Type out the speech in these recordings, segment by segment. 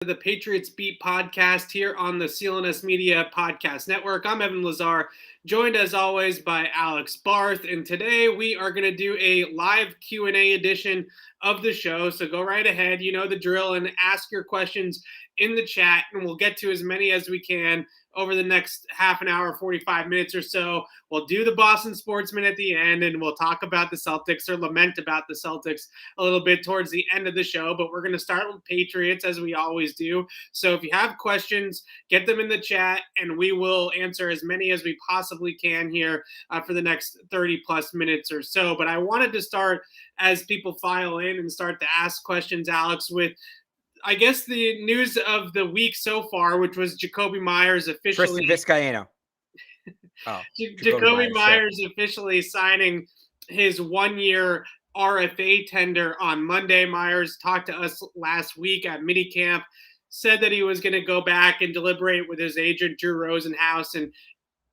The Patriots Beat podcast here on the CLNS Media Podcast Network. I'm Evan Lazar, joined as always by Alex Barth, and today we are going to do a live Q&A edition of the show. So go right ahead, you know the drill, and ask your questions in the chat, and we'll get to as many as we can over the next half an hour, 45 minutes or so. We'll do the Boston Sportsman at the end, and we'll talk about the Celtics or lament about the Celtics a little bit towards the end of the show. But we're going to start with Patriots as we always do. So if you have questions, get them in the chat, and we will answer as many as we possibly can here for the next 30 plus minutes or so. But I wanted to start as people file in and start to ask questions, Alex, with I guess the news of the week so far, which was Jakobi Meyers officially. Tristan Vizcaino. Oh, Jakobi Meyers officially signing his 1-year RFA tender on Monday. Meyers talked to us last week at minicamp, said that he was going to go back and deliberate with his agent, Drew Rosenhaus, and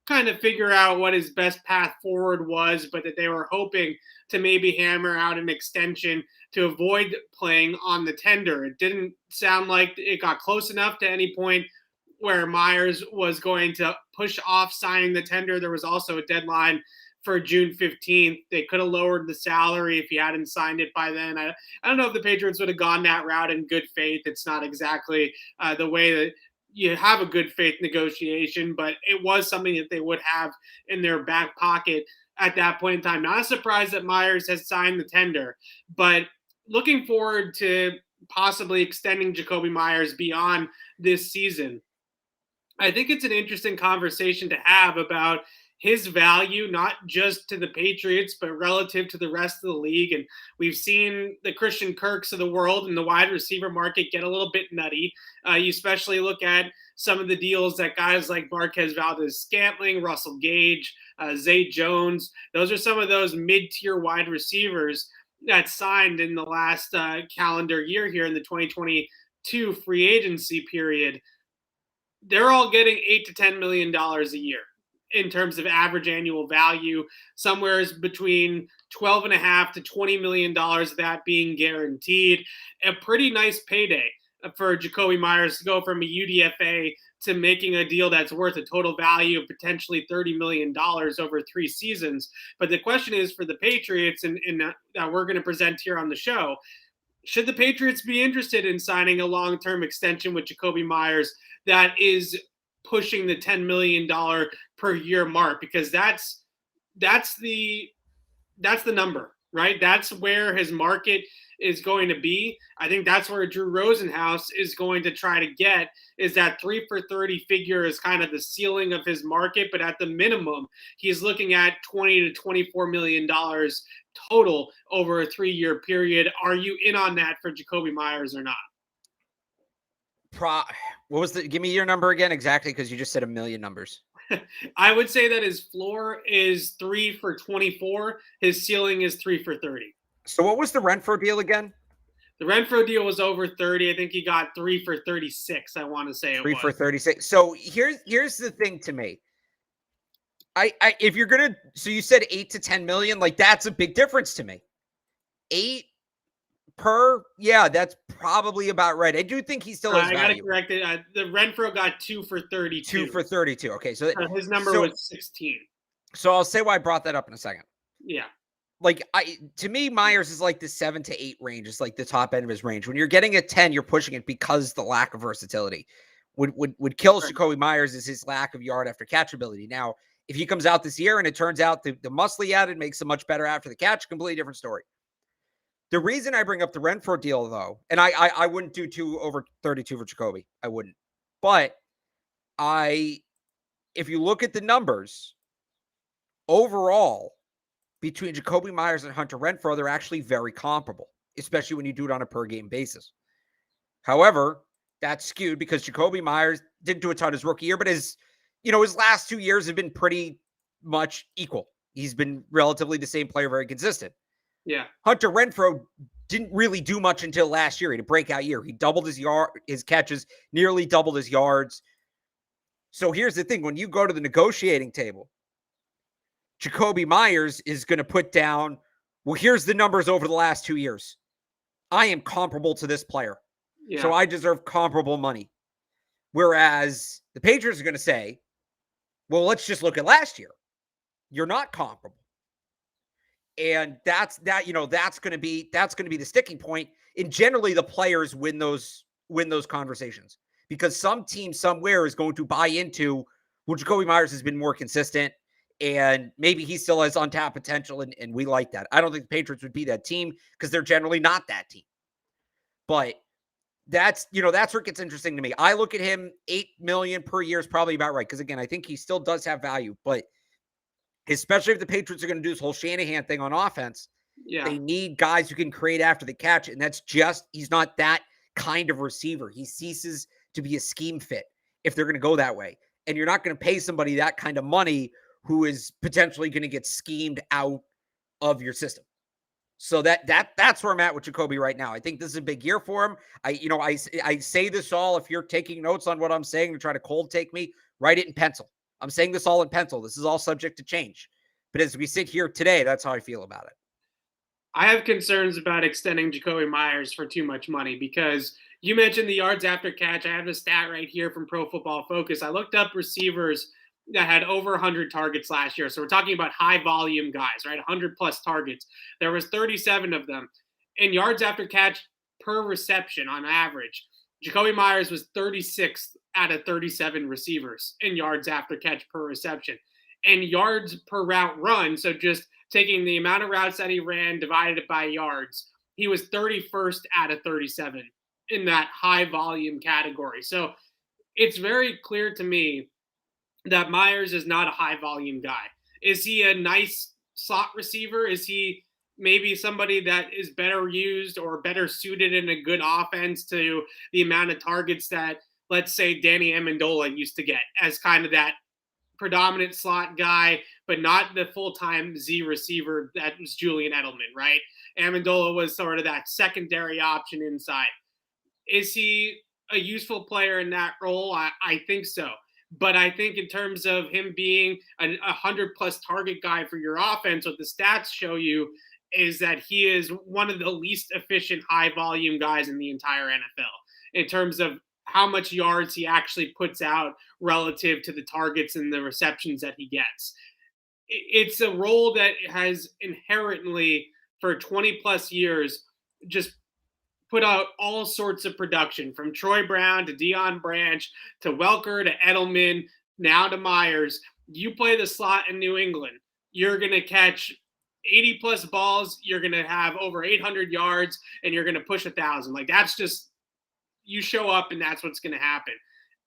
kind of figure out what his best path forward was, but that they were hoping to maybe hammer out an extension to avoid playing on the tender. It didn't sound like it got close enough to any point where Meyers was going to push off signing the tender. There was also a deadline for June 15th. They could have lowered the salary if he hadn't signed it by then. I don't know if the Patriots would have gone that route in good faith. It's not exactly the way that you have a good faith negotiation, but it was something that they would have in their back pocket at that point in time. Not a surprise that Meyers has signed the tender, but looking forward to possibly extending Jakobi Meyers beyond this season. I think it's an interesting conversation to have about his value, not just to the Patriots, but relative to the rest of the league. And we've seen the Christian Kirks of the world in the wide receiver market get a little bit nutty. You especially look at some of the deals that guys like Marquez Valdez-Scantling, Russell Gage, Zay Jones, those are some of those mid-tier wide receivers that signed in the last calendar year here in the 2022 free agency period. They're all getting $8 to $10 million a year in terms of average annual value, somewhere between $12.5 to $20 million of that being guaranteed. A pretty nice payday for Jakobi Meyers to go from a UDFA to making a deal that's worth a total value of potentially $30 million over 3 seasons. But the question is for the Patriots, and that we're going to present here on the show, should the Patriots be interested in signing a long-term extension with Jakobi Meyers that is pushing the $10 million per year mark? Because that's the number, right? That's where his market is going to be. I think that's where Drew Rosenhaus is going to try to get, is that 3 for 30 figure is kind of the ceiling of his market, but at the minimum, he's looking at $20 to $24 million total over a 3-year period. Are you in on that for Jakobi Meyers or not? What was give me your number again exactly, because you just said a million numbers. I would say that his floor is 3 for 24. His ceiling is 3 for 30. So what was the Renfro deal again? The Renfro deal was over 30. I think he got 3 for 36. I want to say 3 for 36. So here's the thing to me. If you're gonna, so you said 8 to 10 million, like that's a big difference to me. 8 per, yeah, that's probably about right. I do think he still has value. I got to correct it. The Renfro got 2 for 32. 2 for 32. Okay, so his number was 16. So I'll say why I brought that up in a second. Yeah. Like to me, Meyers is like the 7 to 8 range. It's like the top end of his range. When you're getting a 10, you're pushing it because the lack of versatility. Would kill Jakobi Meyers is his lack of yard after catch ability. Now, if he comes out this year and it turns out the muscle he added makes him much better after the catch, completely different story. The reason I bring up the Renfro deal, though, and I wouldn't do 2 over 32 for Jakobi. I wouldn't. But if you look at the numbers, overall, between Jakobi Meyers and Hunter Renfro, they're actually very comparable, especially when you do it on a per-game basis. However, that's skewed because Jakobi Meyers didn't do a ton his rookie year, but his last 2 years have been pretty much equal. He's been relatively the same player, very consistent. Yeah. Hunter Renfro didn't really do much until last year. He had a breakout year. He doubled his catches, nearly doubled his yards. So here's the thing. When you go to the negotiating table, Jakobi Meyers is going to put down, well, here's the numbers over the last 2 years. I am comparable to this player. Yeah. So I deserve comparable money. Whereas the Patriots are going to say, well, let's just look at last year. You're not comparable. And that's going to be the sticking point. And generally the players win those conversations, because some team somewhere is going to buy into, well, Jakobi Meyers has been more consistent and maybe he still has untapped potential, and we like that. I don't think the Patriots would be that team because they're generally not that team. But that's where it gets interesting to me. I look at him, $8 million per year is probably about right. Because again, I think he still does have value, but especially if the Patriots are going to do this whole Shanahan thing on offense, they need guys who can create after the catch. And he's not that kind of receiver. He ceases to be a scheme fit if they're going to go that way. And you're not going to pay somebody that kind of money who is potentially going to get schemed out of your system. So that's where I'm at with Jakobi right now. I think this is a big year for him. I say this all, if you're taking notes on what I'm saying to try to cold take me, write it in pencil. I'm saying this all in pencil. This is all subject to change. But as we sit here today, that's how I feel about it. I have concerns about extending Jakobi Meyers for too much money, because you mentioned the yards after catch. I have the stat right here from Pro Football Focus. I looked up receivers that had over 100 targets last year. So we're talking about high volume guys, right? 100 plus targets. There was 37 of them. In yards after catch per reception on average, Jakobi Meyers was 36th out of 37 receivers in yards after catch per reception. And yards per route run, so just taking the amount of routes that he ran, divided it by yards, he was 31st out of 37 in that high volume category. So it's very clear to me that Meyers is not a high volume guy. Is he a nice slot receiver? Is he maybe somebody that is better used or better suited in a good offense to the amount of targets that, let's say, Danny Amendola used to get as kind of that predominant slot guy, but not the full-time Z receiver that was Julian Edelman, right? Amendola was sort of that secondary option inside. Is he a useful player in that role? I think so. But I think in terms of him being a 100-plus target guy for your offense, what the stats show you is that he is one of the least efficient high-volume guys in the entire NFL in terms of how much yards he actually puts out relative to the targets and the receptions that he gets. It's a role that has inherently, for 20-plus years, just put out all sorts of production, from Troy Brown to Deion Branch to Welker to Edelman, now to Meyers. You play the slot in New England, you're going to catch 80-plus balls, you're going to have over 800 yards, and you're going to push 1,000. Like, that's just, you show up and that's what's going to happen.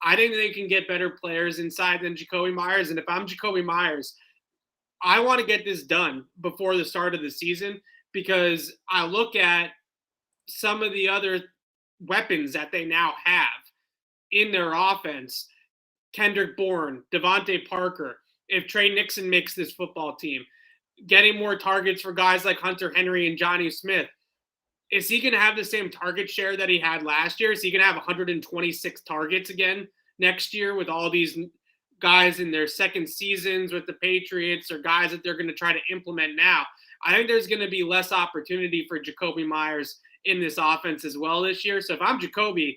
I think they can get better players inside than Jakobi Meyers. And if I'm Jakobi Meyers, I want to get this done before the start of the season, because I look at some of the other weapons that they now have in their offense. Kendrick Bourne, Devontae Parker, if Trey Nixon makes this football team, getting more targets for guys like Hunter Henry and Johnny Smith. Is he going to have the same target share that he had last year? Is he going to have 126 targets again next year with all these guys in their second seasons with the Patriots, or guys that they're going to try to implement now? I think there's going to be less opportunity for Jakobi Meyers in this offense as well this year. So if I'm Jakobi,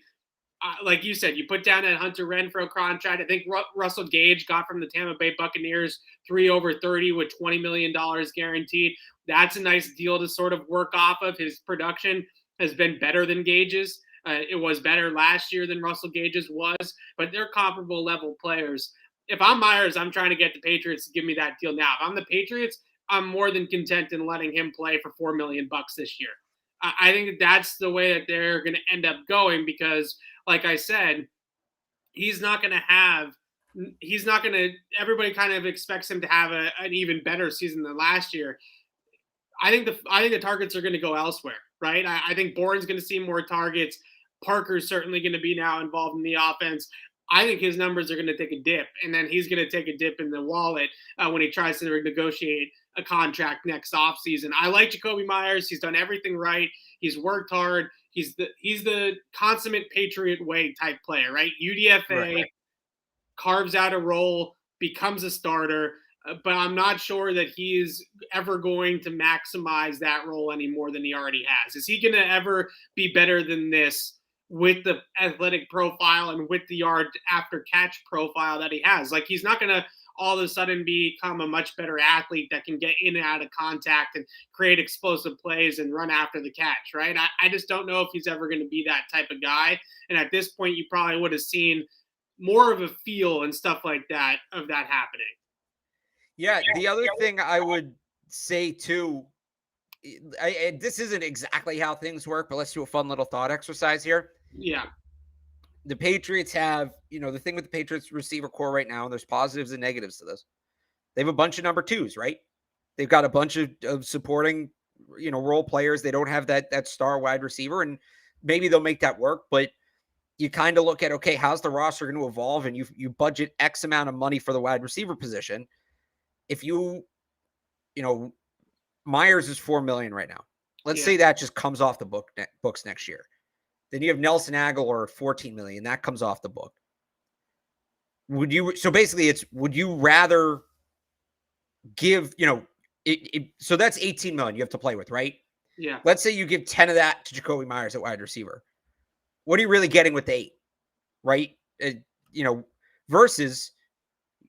like you said, you put down that Hunter Renfrow contract. I think Russell Gage got from the Tampa Bay Buccaneers 3 over 30 with $20 million guaranteed. That's a nice deal to sort of work off of. His production has been better than Gage's. It was better last year than Russell Gage's was, but they're comparable level players. If I'm Meyers, I'm trying to get the Patriots to give me that deal now. If I'm the Patriots, I'm more than content in letting him play for $4 million this year. I think that's the way that they're going to end up going, because, like I said, everybody kind of expects him to have an even better season than last year. I think the targets are going to go elsewhere, right? I think Bourne's going to see more targets. Parker's certainly going to be now involved in the offense. I think his numbers are going to take a dip, and then he's going to take a dip in the wallet when he tries to negotiate a contract next offseason. I like Jakobi Meyers. He's done everything right. He's worked hard. He's the consummate Patriot way type player, right? UDFA, right. Carves out a role, becomes a starter, but I'm not sure that he's ever going to maximize that role any more than he already has. Is he going to ever be better than this with the athletic profile and with the yard after catch profile that he has. Like, he's not going to all of a sudden become a much better athlete that can get in and out of contact and create explosive plays and run after the catch, right? I just don't know if he's ever going to be that type of guy. And at this point, you probably would have seen more of a feel and stuff like that of that happening. Yeah, the other thing I would say too, this isn't exactly how things work, but let's do a fun little thought exercise here. Yeah. The Patriots have, the thing with the Patriots receiver core right now, and there's positives and negatives to this. They have a bunch of number twos, right? They've got a bunch of supporting, role players. They don't have that star wide receiver, and maybe they'll make that work. But you kind of look at, okay, how's the roster going to evolve? And you budget X amount of money for the wide receiver position. If Meyers is $4 million right now. Let's say that just comes off the books next year. Then you have Nelson Aguilar at $14 million. That comes off the book. Would you rather give, so that's $18 million you have to play with, right? Yeah. Let's say you give 10 of that to Jakobi Meyers at wide receiver. What are you really getting with 8? Right? Versus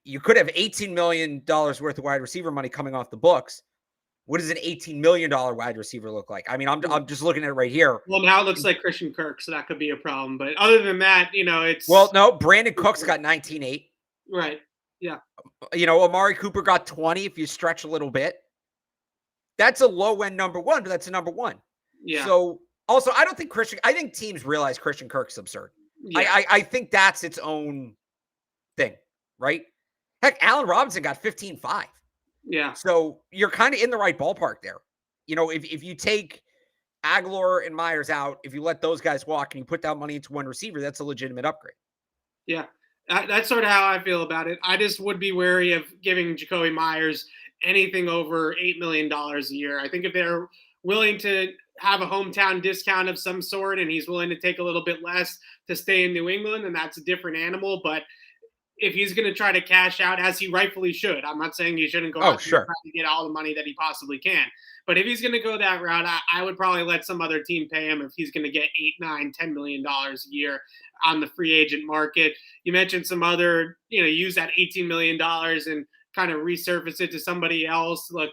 you could have $18 million worth of wide receiver money coming off the books. What does an $18 million wide receiver look like? I mean, I'm just looking at it right here. Well, now it looks like Christian Kirk, so that could be a problem. But other than that, it's... Well, no, Brandon Cooks got 19.8. Right. Yeah. Amari Cooper got 20 if you stretch a little bit. That's a low-end number one, but that's a number one. Yeah. So, also, I think teams realize Christian Kirk's absurd. Yeah. I think that's its own thing, right? Heck, Allen Robinson got 15.5. Yeah. So you're kind of in the right ballpark there. If you take Aguilar and Meyers out, if you let those guys walk and you put that money into one receiver, that's a legitimate upgrade. Yeah. That's sort of how I feel about it. I just would be wary of giving Jakobi Meyers anything over $8 million a year. I think if they're willing to have a hometown discount of some sort and he's willing to take a little bit less to stay in New England, then that's a different animal. But if he's going to try to cash out, as he rightfully should, I'm not saying he shouldn't go out and try to get all the money that he possibly can. But if he's going to go that route, I would probably let some other team pay him if he's going to get $8, $9, $10 million a year on the free agent market. You mentioned some other, use that $18 million and kind of resurface it to somebody else. Look,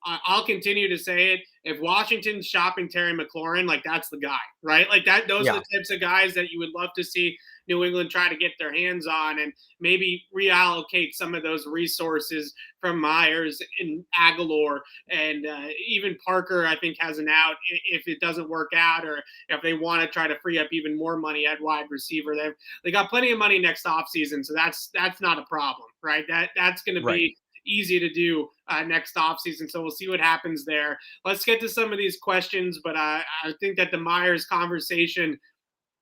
I'll continue to say it. If Washington's shopping Terry McLaurin, like, that's the guy, right? Like that. Those are the types of guys that you would love to see New England try to get their hands on and maybe reallocate some of those resources from Meyers and Aguilar and even Parker, I think, has an out if it doesn't work out, or if they want to try to free up even more money at wide receiver. They got plenty of money next offseason, so that's not a problem, right? That's going to be easy to do next offseason. So we'll see what happens there. Let's get to some of these questions, but I think that the Meyers conversation,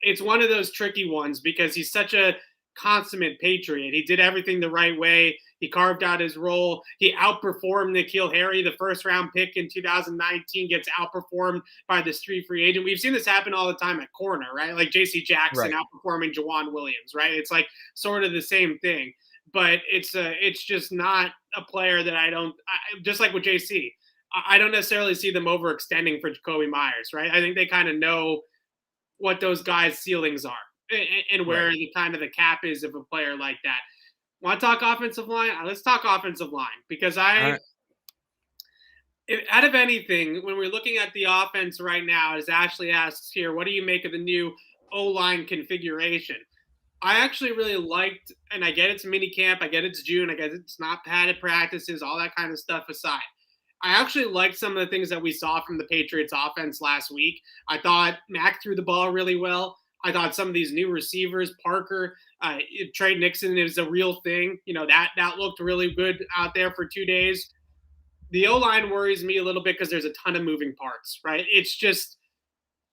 it's one of those tricky ones because he's such a consummate Patriot. He did everything the right way. He carved out his role. He outperformed N'Keal Harry, the first-round pick in 2019, gets outperformed by the street free agent. We've seen this happen all the time at corner, right? Like J.C. Jackson outperforming Jawan Williams, right? It's like sort of the same thing. But it's just not a player that just like with JC, I don't necessarily see them overextending for Jakobi Meyers, right? I think they kind of know what those guys' ceilings are and where the kind of the cap is of a player like that. Want to talk offensive line? Let's talk offensive line because out of anything, when we're looking at the offense right now, as Ashley asks here, what do you make of the new O-line configuration? I actually really liked, and I get it's mini camp, I get it's June, I get it's not padded practices, all that kind of stuff aside. I actually liked some of the things that we saw from the Patriots offense last week. I thought Mac threw the ball really well. I thought some of these new receivers, Parker, Trey Nixon is a real thing. That looked really good out there for 2 days. The O-line worries me a little bit because there's a ton of moving parts, right? It's just,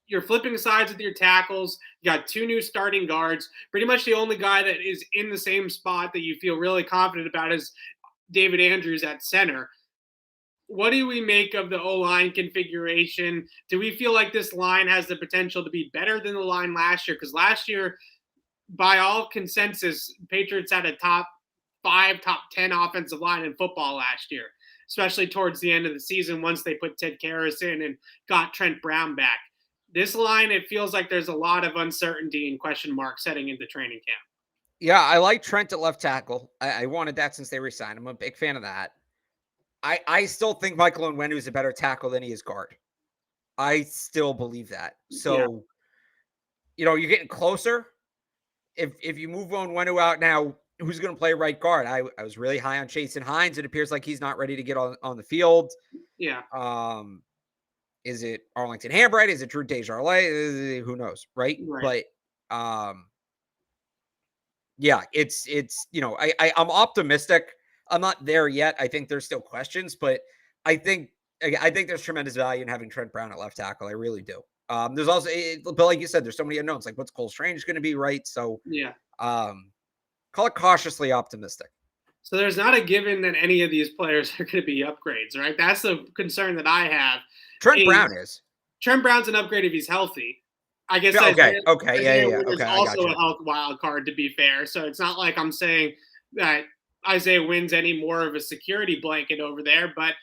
you're flipping sides with your tackles. You got 2 new starting guards. Pretty much the only guy that is in the same spot that you feel really confident about is David Andrews at center. What do we make of the O-line configuration? Do we feel like this line has the potential to be better than the line last year? Because last year, by all consensus, Patriots had a top 5, top 10 offensive line in football last year, especially towards the end of the season once they put Ted Karras in and got Trent Brown back. This line, it feels like there's a lot of uncertainty and question marks heading into training camp. Yeah, I like Trent at left tackle. I wanted that since they re-signed him. I'm a big fan of that. I still think Michael Onwenu is a better tackle than he is guard. I still believe that. So, you're getting closer. If you move Onwenu out now, who's going to play right guard? I was really high on Jason Hines. It appears like he's not ready to get on the field. Yeah. Is it Arlington Hambright? Is it Drew Desjardins? Who knows, right? But yeah, it's I'm optimistic. I'm not there yet. I think there's still questions, but I think there's tremendous value in having Trent Brown at left tackle. I really do. There's also, but like you said, there's so many unknowns. Like, what's Cole Strange going to be, right? So call it cautiously optimistic. So there's not a given that any of these players are going to be upgrades, right? That's the concern that I have. Trent Brown is. Trent Brown's an upgrade if he's healthy. I guess. Okay. Yeah. There's also a health wild card, to be fair. So it's not like I'm saying that Isaiah Wynn's any more of a security blanket over there, but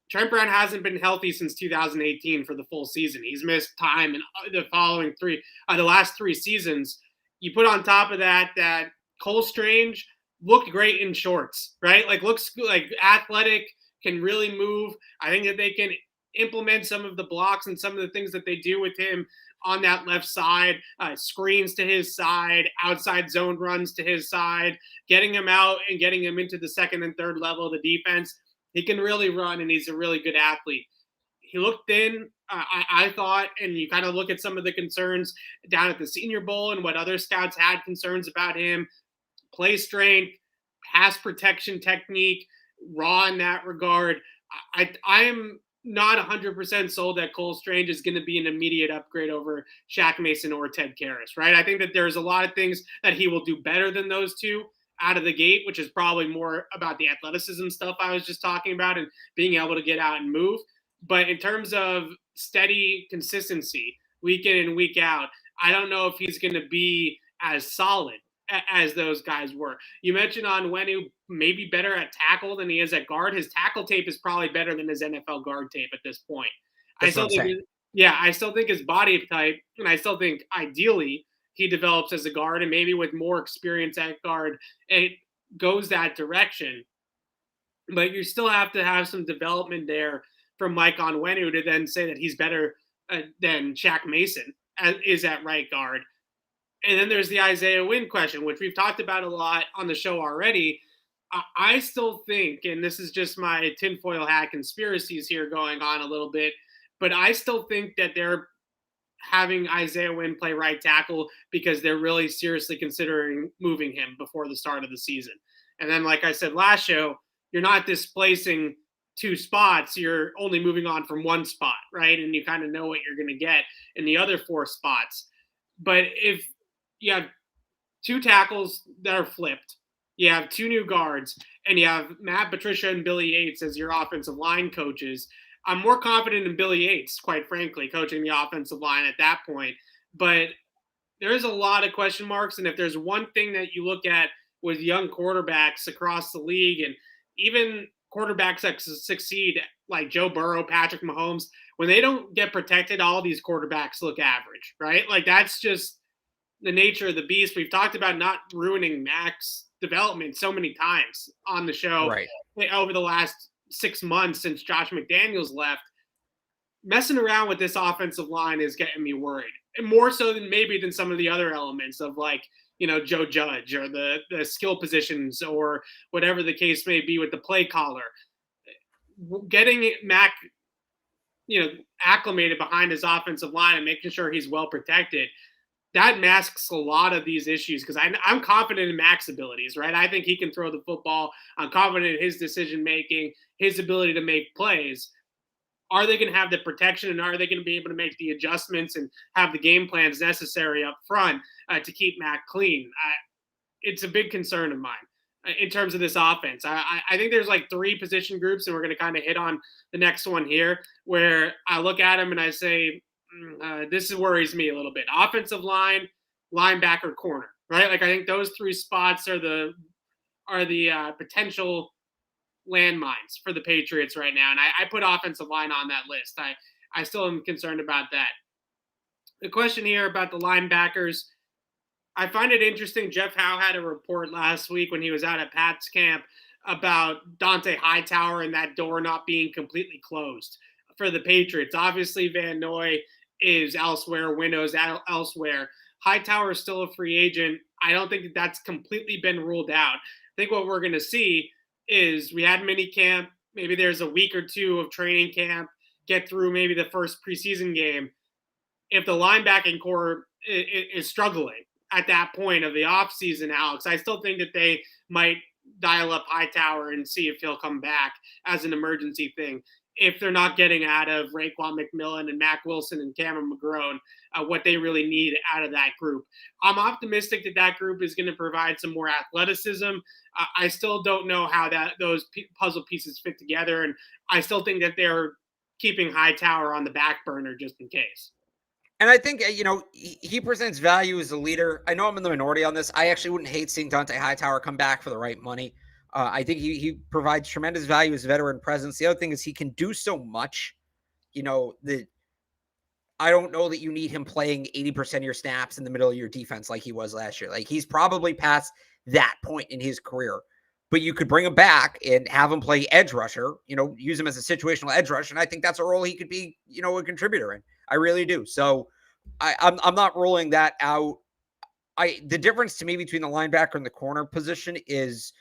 Trent Brown hasn't been healthy since 2018 for the full season. He's missed time in the last 3 seasons. You put on top of that Cole Strange looked great in shorts, right? Like, looks like athletic, can really move. I think that they can implement some of the blocks and some of the things that they do with him on that left side, screens to his side, outside zone runs to his side, getting him out and getting him into the second and third level of the defense. He can really run, and he's a really good athlete. He looked thin, I thought, and you kind of look at some of the concerns down at the Senior Bowl and what other scouts had concerns about him. Play strength, pass protection technique, raw in that regard. I am not 100% sold that Cole Strange is going to be an immediate upgrade over Shaq Mason or Ted Karras, right? I think that there's a lot of things that he will do better than those two out of the gate, which is probably more about the athleticism stuff I was just talking about and being able to get out and move. But in terms of steady consistency, week in and week out, I don't know if he's going to be as solid as those guys were. You mentioned Onwenu maybe better at tackle than he is at guard. His tackle tape is probably better than his NFL guard tape at this point. I still think his body type, and I still think ideally he develops as a guard, and maybe with more experience at guard, it goes that direction. But you still have to have some development there from Mike Onwenu to then say that he's better than Shaq Mason is at right guard. And then there's the Isaiah Wynn question, which we've talked about a lot on the show already. I still think, and this is just my tinfoil hat conspiracies here going on a little bit, but I still think that they're having Isaiah Wynn play right tackle because they're really seriously considering moving him before the start of the season. And then, like I said last show, you're not displacing 2 spots. You're only moving on from 1 spot, right? And you kind of know what you're going to get in the other 4 spots. But if you have 2 tackles that are flipped, you have 2 new guards, and you have Matt Patricia and Billy Yates as your offensive line coaches, I'm more confident in Billy Yates, quite frankly, coaching the offensive line at that point. But there's a lot of question marks, and if there's one thing that you look at with young quarterbacks across the league, and even quarterbacks that succeed like Joe Burrow, Patrick Mahomes, when they don't get protected, all these quarterbacks look average, right? Like, that's just the nature of the beast. We've talked about not ruining Mac's development so many times on the show over the last 6 months since Josh McDaniels left. Messing around with this offensive line is getting me worried, and more so than some of the other elements of, like, Joe Judge or the skill positions or whatever the case may be with the play caller. Getting Mac, acclimated behind his offensive line and making sure he's well protected, that masks a lot of these issues, because I'm confident in Mac's abilities, right? I think he can throw the football. I'm confident in his decision-making, his ability to make plays. Are they going to have the protection, and are they going to be able to make the adjustments and have the game plans necessary up front to keep Mac clean? It's a big concern of mine in terms of this offense. I think there's like 3 position groups, and we're going to kind of hit on the next one here, where I look at them and I say, this worries me a little bit. Offensive line, linebacker, corner, right? Like, I think those 3 spots are the potential landmines for the Patriots right now. And I put offensive line on that list. I still am concerned about that. The question here about the linebackers, I find it interesting. Jeff Howe had a report last week when he was out at Pat's camp about Dante Hightower and that door not being completely closed for the Patriots. Obviously, Van Noy is elsewhere, Windows elsewhere. Hightower is still a free agent. I don't think that's completely been ruled out. I think what we're going to see is we had mini camp. Maybe there's a week or two of training camp, get through maybe the first preseason game. If the linebacking core is struggling at that point of the offseason, Alex, I still think that they might dial up Hightower and see if he'll come back as an emergency thing. If they're not getting out of Raekwon McMillan and Mac Wilson and Cameron McGrone what they really need out of that group. I'm optimistic that that group is going to provide some more athleticism. I still don't know how those puzzle pieces fit together, and I still think that they're keeping Hightower on the back burner just in case. And I think, he presents value as a leader. I know I'm in the minority on this. I actually wouldn't hate seeing Dante Hightower come back for the right money. I think he provides tremendous value as a veteran presence. The other thing is he can do so much, that I don't know that you need him playing 80% of your snaps in the middle of your defense like he was last year. Like, he's probably past that point in his career. But you could bring him back and have him play edge rusher, use him as a situational edge rusher. And I think that's a role he could be, a contributor in. I really do. So I'm not ruling that out. The difference to me between the linebacker and the corner position is,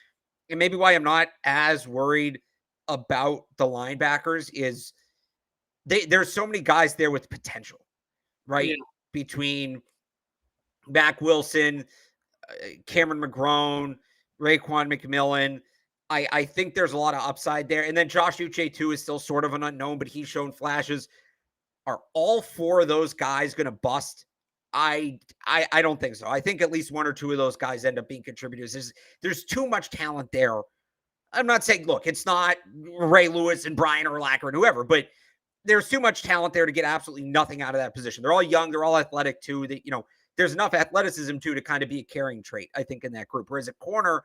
and maybe why I'm not as worried about the linebackers, is there's so many guys there with potential, right? Yeah. Between Mac Wilson, Cameron McGrone, Raekwon McMillan. I think there's a lot of upside there. And then Josh Uche too is still sort of an unknown, but he's shown flashes. Are all four of those guys going to bust? I don't think so. I think at least one or two of those guys end up being contributors. There's too much talent there. I'm not saying, look, it's not Ray Lewis and Brian Urlacher and whoever, but there's too much talent there to get absolutely nothing out of that position. They're all young. They're all athletic too. That, there's enough athleticism too to kind of be a carrying trait, I think, in that group. Whereas a corner,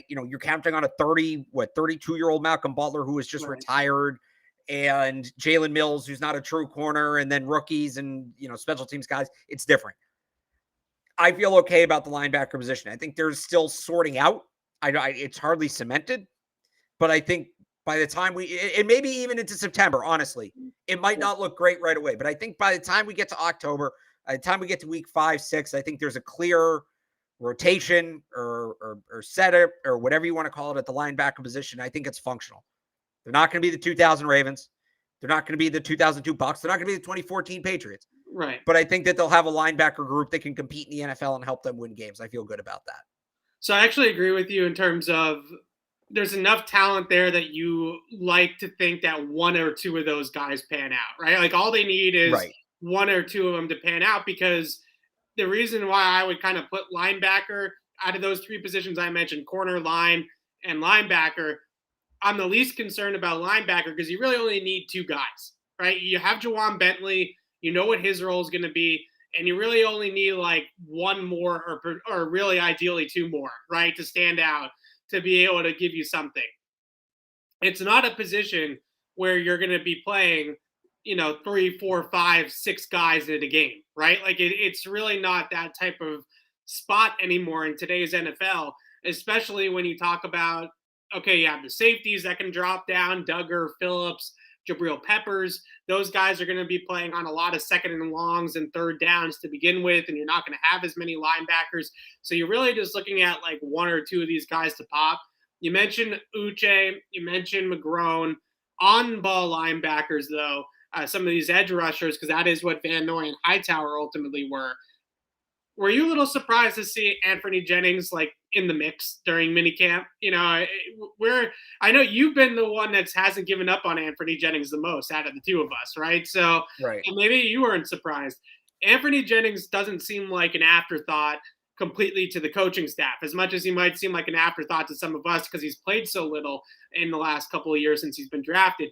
you're counting on a 32-year-old Malcolm Butler who was just retired, and Jalen Mills, who's not a true corner, and then rookies and, special teams guys. It's different. I feel okay about the linebacker position. I think there's still sorting out. It's hardly cemented, but I think by the time it maybe even into September, honestly, it might not look great right away. But I think by the time we get to October, by the time we get to week 5, 6, I think there's a clear rotation or setup or whatever you want to call it at the linebacker position. I think it's functional. They're not going to be the 2000 Ravens. They're not going to be the 2002 Bucks. They're not going to be the 2014 Patriots. Right. But I think that they'll have a linebacker group that can compete in the NFL and help them win games. I feel good about that. So I actually agree with you in terms of there's enough talent there that you like to think that one or two of those guys pan out, right? Like all they need is one or two of them to pan out, because the reason why I would kind of put linebacker out of those three positions I mentioned, corner, line, and linebacker, I'm the least concerned about linebacker because you really only need two guys, right? You have Jawan Bentley, you know what his role is going to be, and you really only need like one more or really ideally two more, right, to stand out, to be able to give you something. It's not a position where you're going to be playing, 3, 4, 5, 6 guys in a game, right? Like it's really not that type of spot anymore in today's NFL, especially when you talk about, okay, you have the safeties that can drop down, Duggar, Phillips, Jabril Peppers. Those guys are going to be playing on a lot of second and longs and third downs to begin with, and you're not going to have as many linebackers. So you're really just looking at like one or two of these guys to pop. You mentioned Uche, you mentioned McGrone. On-ball linebackers, though, some of these edge rushers, because that is what Van Noy and Hightower ultimately were. Were you a little surprised to see Anthony Jennings like in the mix during minicamp? I know you've been the one that hasn't given up on Anthony Jennings the most out of the two of us, right? So maybe you weren't surprised. Anthony Jennings doesn't seem like an afterthought completely to the coaching staff, as much as he might seem like an afterthought to some of us because he's played so little in the last couple of years since he's been drafted.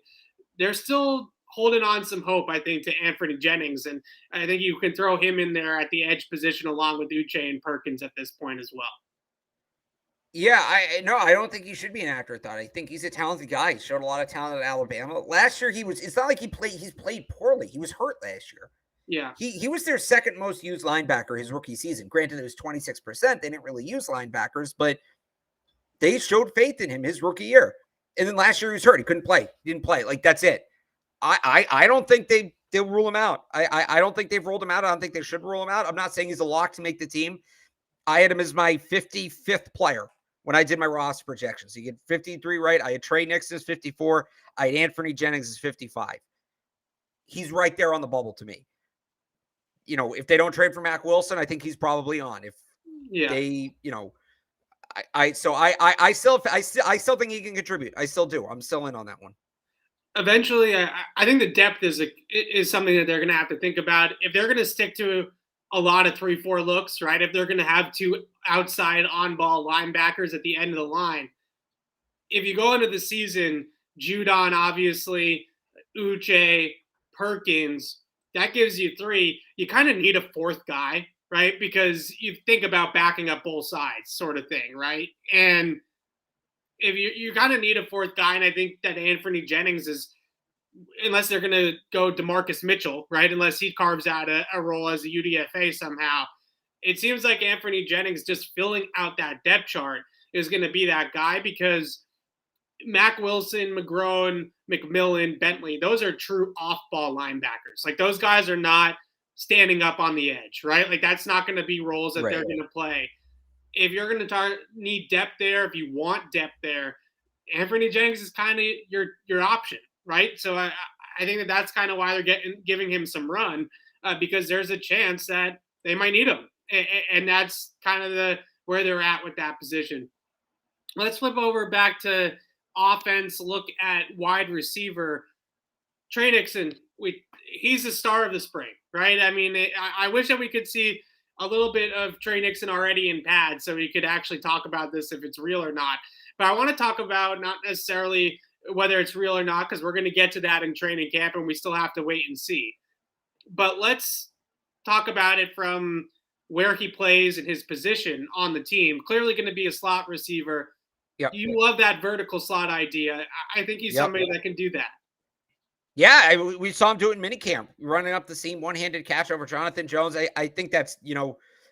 They're still holding on some hope, I think, to Anthony Jennings. And I think you can throw him in there at the edge position along with Uche and Perkins at this point as well. Yeah, I don't think he should be an afterthought. I think he's a talented guy. He showed a lot of talent at Alabama. Last year, he's not like he's played poorly. He was hurt last year. Yeah. He was their second most used linebacker his rookie season. Granted, it was 26%. They didn't really use linebackers, but they showed faith in him his rookie year. And then last year he was hurt. He couldn't play. He didn't play. Like, that's it. I don't think they'll rule him out. I don't think they've ruled him out. I don't think they should rule him out. I'm not saying he's a lock to make the team. I had him as my 55th player when I did my roster projections. You get 53 right. I had Trey Nixon as 54. I had Anthony Jennings as 55. He's right there on the bubble to me. If they don't trade for Mac Wilson, I think he's probably on. If they, I still think he can contribute. I still do. I'm still in on that one. Eventually, I think the depth is something that they're going to have to think about. If they're going to stick to a lot of 3-4 looks, right? If they're going to have two outside on-ball linebackers at the end of the line, if you go into the season, Judon, obviously, Uche, Perkins, that gives you three. You kind of need a fourth guy, right? Because you think about backing up both sides sort of thing, right? And if you kind of need a fourth guy, and I think that Anthony Jennings is, unless they're going to go DeMarcus Mitchell, right? Unless he carves out a role as a UDFA somehow. It seems like Anthony Jennings just filling out that depth chart is going to be that guy, because Mac Wilson, McGrone, McMillan, Bentley, those are true off-ball linebackers. Like, those guys are not standing up on the edge, right? Like, that's not going to be roles that they're going to play. If you're going to need depth there, if you want depth there, Anthony Jennings is kind of your option, right? So I think that's kind of why they're giving him some run, because there's a chance that they might need him, and that's kind of where they're at with that position. Let's flip over back to offense. Look at wide receiver. Trey Nixon, he's the star of the spring, right? I mean, I wish that we could see a little bit of Trey Nixon already in pad so we could actually talk about this if it's real or not. But I want to talk about not necessarily whether it's real or not, because we're going to get to that in training camp and we still have to wait and see. But let's talk about it from where he plays and his position on the team. Clearly going to be a slot receiver. Yep. You love that vertical slot idea. I think he's somebody that can do that. Yeah, we saw him do it in minicamp, running up the seam, one-handed catch over Jonathan Jones. I think that's,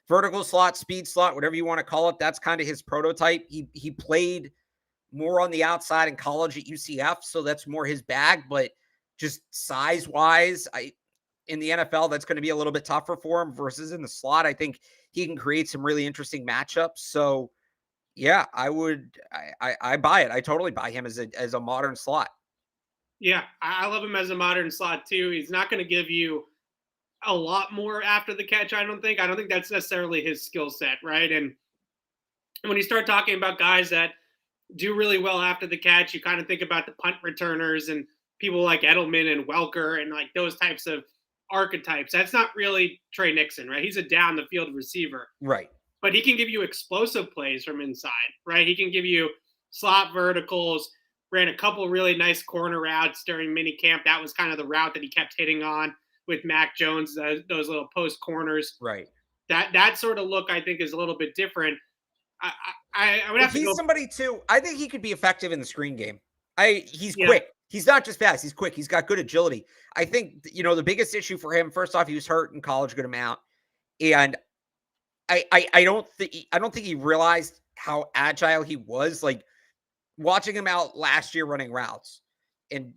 vertical slot, speed slot, whatever you want to call it. That's kind of his prototype. He played more on the outside in college at UCF, so that's more his bag. But just size-wise, in the NFL, that's going to be a little bit tougher for him versus in the slot. I think he can create some really interesting matchups. So, yeah, I buy it. I totally buy him as a modern slot. Yeah, I love him as a modern slot too. He's not going to give you a lot more after the catch, I don't think. I don't think that's necessarily his skill set, right? And when you start talking about guys that do really well after the catch, you kind of think about the punt returners and people like Edelman and Welker and like those types of archetypes. That's not really Trey Nixon, right? He's a down the field receiver. Right. But he can give you explosive plays from inside, right? He can give you slot verticals. Ran a couple really nice corner routes during minicamp. That was kind of the route that he kept hitting on with Mac Jones, those little post corners. Right. That sort of look, I think, is a little bit different. I would have to he's somebody too. I think he could be effective in the screen game. He's quick. He's not just fast. He's quick. He's got good agility. I think, the biggest issue for him, first off, he was hurt in college a good amount. And I don't think he realized how agile he was. Like, watching him out last year running routes and,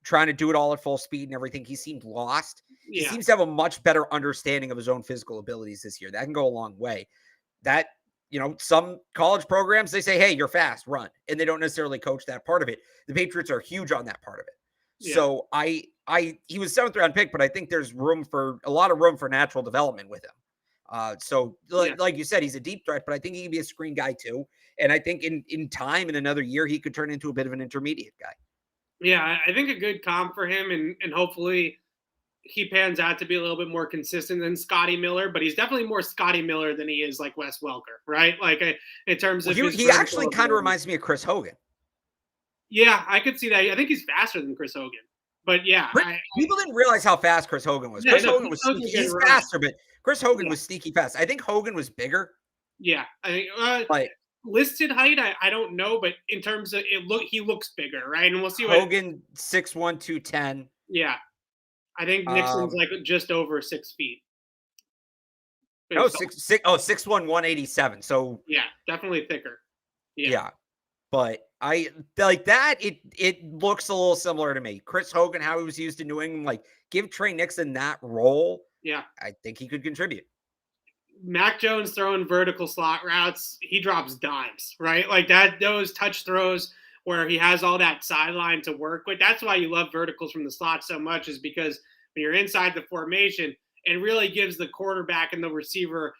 trying to do it all at full speed and everything, he seemed lost. Yeah. He seems to have a much better understanding of his own physical abilities this year. That can go a long way. That, some college programs, they say, hey, you're fast, run. And they don't necessarily coach that part of it. The Patriots are huge on that part of it. Yeah. So he was 7th round pick, but I think there's a lot of room for natural development with him. Like you said, he's a deep threat, but I think he can be a screen guy too. And I think in time, in another year, he could turn into a bit of an intermediate guy. Yeah, I think a good comp for him, and hopefully he pans out to be a little bit more consistent than Scotty Miller, but he's definitely more Scotty Miller than he is like Wes Welker, right? Like in terms of he actually kind of reminds me of Chris Hogan. Yeah, I could see that. I think he's faster than Chris Hogan. But yeah, people didn't realize how fast Chris Hogan was. Chris Hogan was sneaky. He's faster, but Chris Hogan was sneaky fast. I think Hogan was bigger. Yeah, I think listed height, I don't know, but in terms of he looks bigger, right? And we'll see. Hogan 6'1", 210. Yeah, I think Nixon's like just over 6 feet. Oh, 6'1", 187. So yeah, definitely thicker. Yeah. But I like that. It looks a little similar to me. Chris Hogan, how he was used in New England, like give Trey Nixon that role. Yeah. I think he could contribute. Mac Jones throwing vertical slot routes, he drops dimes, right? Like that, those touch throws where he has all that sideline to work with. That's why you love verticals from the slot so much, is because when you're inside the formation, it really gives the quarterback and the receiver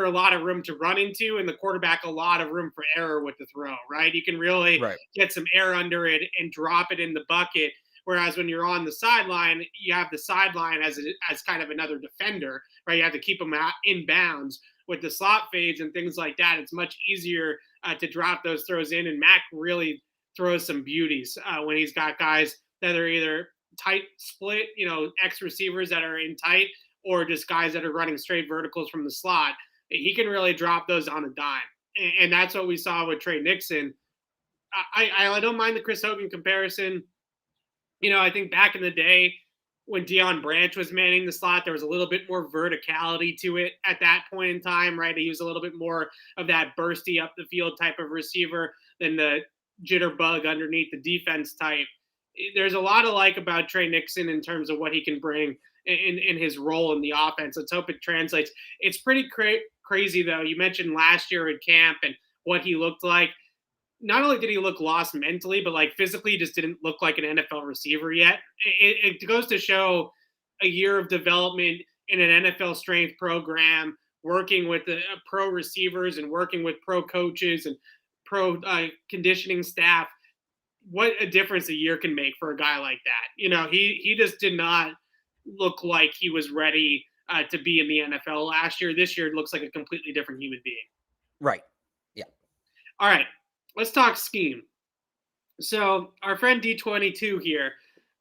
a lot of room to run into, and the quarterback a lot of room for error with the throw, right? You can really get some air under it and drop it in the bucket. Whereas when you're on the sideline, you have the sideline as kind of another defender, right? You have to keep them out in bounds. With the slot fades and things like that, it's much easier to drop those throws in. And Mac really throws some beauties when he's got guys that are either tight split, X receivers that are in tight, or just guys that are running straight verticals from the slot. He can really drop those on a dime. And that's what we saw with Trey Nixon. I don't mind the Chris Hogan comparison. I think back in the day when Deion Branch was manning the slot, there was a little bit more verticality to it at that point in time, right? He was a little bit more of that bursty up the field type of receiver than the jitterbug underneath the defense type. There's a lot to like about Trey Nixon in terms of what he can bring in his role in the offense. Let's hope it translates. It's pretty crazy, though. You mentioned last year at camp and what he looked like. Not only did he look lost mentally, but like physically, he just didn't look like an NFL receiver yet. It goes to show a year of development in an NFL strength program, working with the pro receivers and working with pro coaches and pro conditioning staff. What a difference a year can make for a guy like that. He just did not look like he was ready to be in the NFL last year. This year, it looks like a completely different human being. Right. Yeah. All right. Let's talk scheme. So our friend D22 here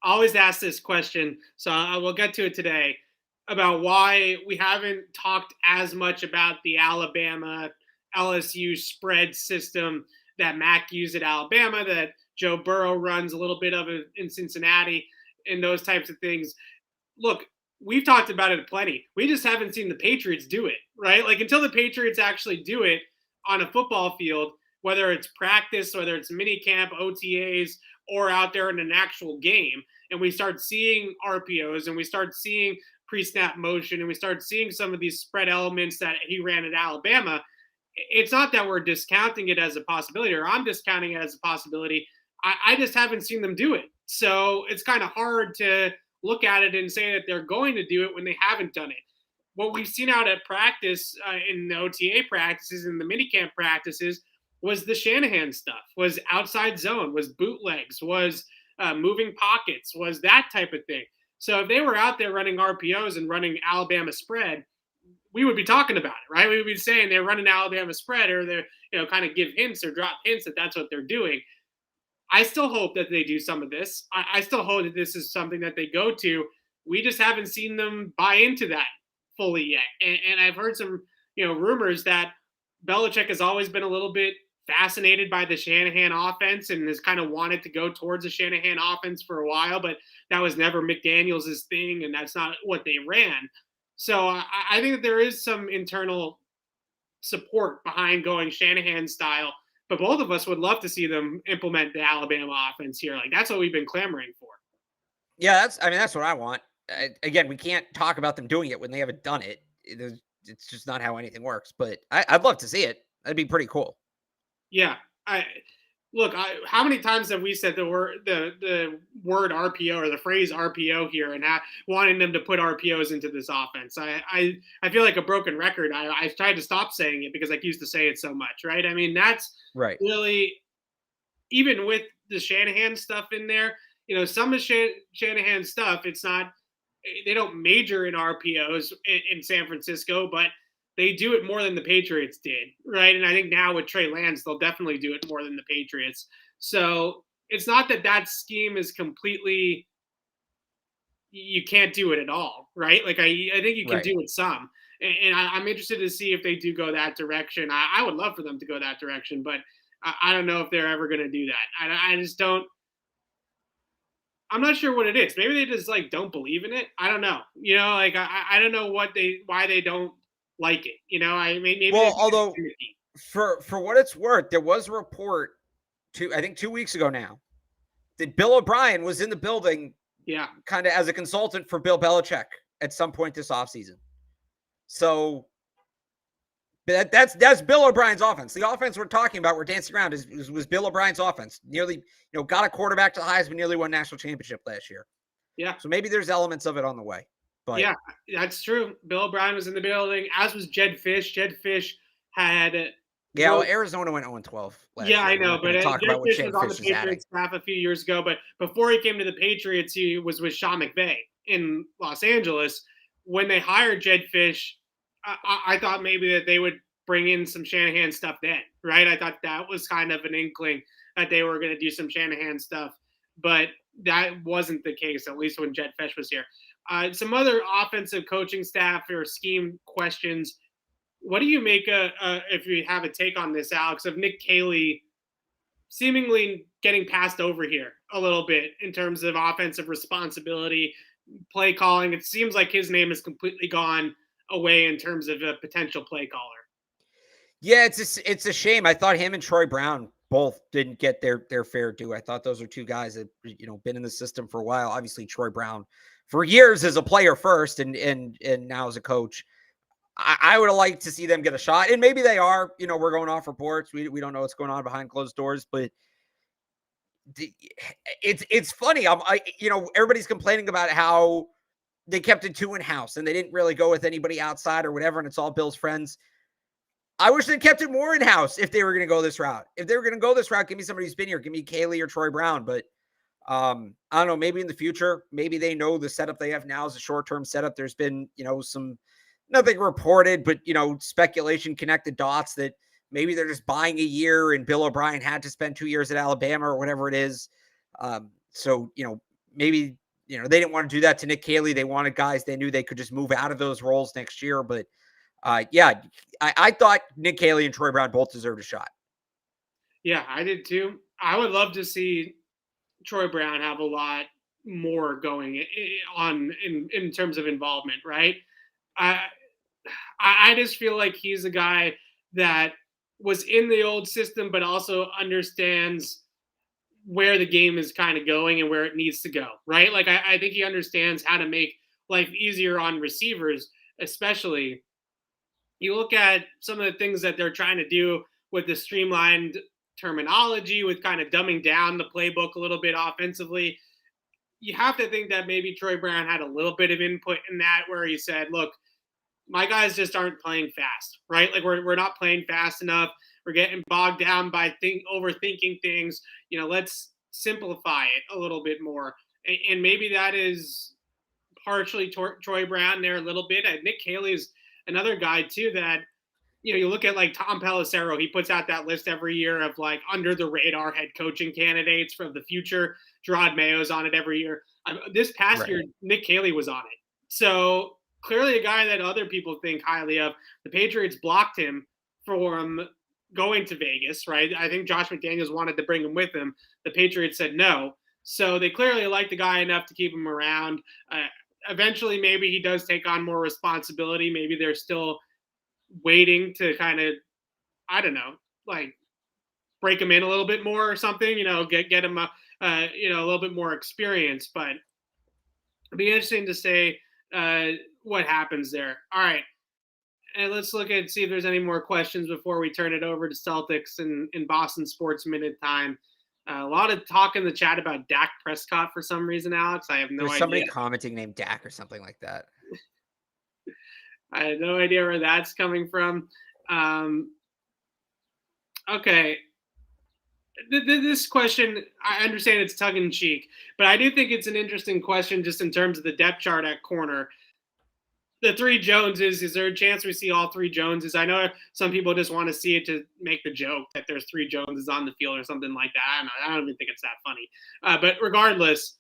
always asks this question, so I will get to it today, about why we haven't talked as much about the Alabama LSU spread system that Mac used at Alabama, that Joe Burrow runs a little bit of it in Cincinnati, and those types of things. Look, we've talked about it plenty. We just haven't seen the Patriots do it, right? Like until the Patriots actually do it on a football field, whether it's practice, whether it's mini camp, OTAs, or out there in an actual game, and we start seeing RPOs and we start seeing pre-snap motion and we start seeing some of these spread elements that he ran at Alabama, it's not that we're discounting it as a possibility, or I'm discounting it as a possibility. I just haven't seen them do it. So it's kind of hard to look at it and say that they're going to do it when they haven't done it. What we've seen out at practice, in the OTA practices and the minicamp practices, was the Shanahan stuff, was outside zone, was bootlegs, was moving pockets, was that type of thing. So if they were out there running RPOs and running Alabama spread, we would be talking about it, right? We would be saying they're running Alabama spread, or they're, kind of give hints or drop hints that that's what they're doing. I still hope that they do some of this. I still hope that this is something that they go to. We just haven't seen them buy into that fully yet. And I've heard some, rumors that Belichick has always been a little bit fascinated by the Shanahan offense and has kind of wanted to go towards the Shanahan offense for a while, but that was never McDaniels' thing, and that's not what they ran. So I think that there is some internal support behind going Shanahan style, but both of us would love to see them implement the Alabama offense here. Like that's what we've been clamoring for. Yeah, that's what I want. Again, we can't talk about them doing it when they haven't done it. It's just not how anything works, but I'd love to see it. That'd be pretty cool. Yeah. How many times have we said the word RPO or the phrase RPO here, and wanting them to put RPOs into this offense? I feel like a broken record. I've tried to stop saying it because I used to say it so much, right? I mean, that's right. Really, even with the Shanahan stuff in there, some of Shanahan stuff, it's not, they don't major in RPOs in San Francisco, but they do it more than the Patriots did, right? And I think now with Trey Lance, they'll definitely do it more than the Patriots. So it's not that scheme is completely, you can't do it at all, right? Like I think you can do it some. And I'm interested to see if they do go that direction. I would love for them to go that direction, but I don't know if they're ever going to do that. I just don't. I'm not sure what it is. Maybe they just like don't believe in it. I don't know. Like I don't know why they don't like it. I mean, maybe well, although for what it's worth, there was a report I think 2 weeks ago now that Bill O'Brien was in the building, kind of as a consultant for Bill Belichick at some point this offseason. So that's Bill O'Brien's offense. The offense we're talking about, we're dancing around, was Bill O'Brien's offense. Nearly, got a quarterback to the Heisman, nearly won national championship last year. Yeah. So maybe there's elements of it on the way. But yeah, that's true. Bill O'Brien was in the building, as was Jed Fish. Jed Fish had Arizona went 0-12 last year. I know, but talk Jed about what Fish Jed was on the Fish is Patriots staff a few years ago. But before he came to the Patriots, he was with Sean McVay in Los Angeles. When they hired Jed Fish, I thought maybe that they would bring in some Shanahan stuff then, right? I thought that was kind of an inkling that they were going to do some Shanahan stuff, but that wasn't the case, at least when Jed Fish was here. Some other offensive coaching staff or scheme questions. What do you make if you have a take on this, Alex, of Nick Caley seemingly getting passed over here a little bit in terms of offensive responsibility, play calling? It seems like his name has completely gone away in terms of a potential play caller. Yeah, it's a shame. I thought him and Troy Brown both didn't get their fair due. I thought those are two guys that been in the system for a while. Obviously, Troy Brown for years as a player first, and now as a coach. I would have liked to see them get a shot, and maybe they are. We're going off reports. We don't know what's going on behind closed doors, but it's funny. Everybody's complaining about how they kept it two in-house and they didn't really go with anybody outside or whatever, and it's all Bill's friends. I wish they kept it more in-house if they were going to go this route. If they were going to go this route, give me somebody who's been here. Give me Caley or Troy Brown. But I don't know, maybe in the future, maybe they know the setup they have now is a short-term setup. There's been, some nothing reported, but, speculation, connected dots that maybe they're just buying a year and Bill O'Brien had to spend 2 years at Alabama or whatever it is. So, maybe, they didn't want to do that to Nick Caley. They wanted guys they knew they could just move out of those roles next year. But I thought Nick Caley and Troy Brown both deserved a shot. Yeah, I did too. I would love to see Troy Brown have a lot more going on in terms of involvement, right? I just feel like he's a guy that was in the old system, but also understands where the game is kind of going and where it needs to go, right? Like, I think he understands how to make life easier on receivers, especially. You look at some of the things that they're trying to do with the streamlined terminology, with kind of dumbing down the playbook a little bit offensively. You have to think that maybe Troy Brown had a little bit of input in that, where he said, look, my guys just aren't playing fast, right? Like we're not playing fast enough. We're getting bogged down by overthinking things. Let's simplify it a little bit more. And maybe that is partially Troy Brown there a little bit. Nick Caley is another guy too that, you look at like Tom Pelissero, he puts out that list every year of like under the radar head coaching candidates for the future. Gerard Mayo's on it every year. This past year, Nick Caley was on it. So clearly a guy that other people think highly of. The Patriots blocked him from going to Vegas, right? I think Josh McDaniels wanted to bring him with him. The Patriots said no. So they clearly like the guy enough to keep him around. Eventually, maybe he does take on more responsibility. Maybe they're still waiting to kind of, I don't know, like break him in a little bit more or something, get him a little bit more experience. But it'd be interesting to say what happens there. All right. And let's see if there's any more questions before we turn it over to Celtics in Boston Sports Minute time. A lot of talk in the chat about Dak Prescott for some reason, Alex. I have no idea. There's somebody commenting named Dak or something like that. I have no idea where that's coming from. Okay. This question, I understand it's tongue-in-cheek, but I do think it's an interesting question just in terms of the depth chart at corner. The three Joneses, is there a chance we see all three Joneses? I know some people just want to see it to make the joke that there's three Joneses on the field or something like that. I don't even think it's that funny. But regardless,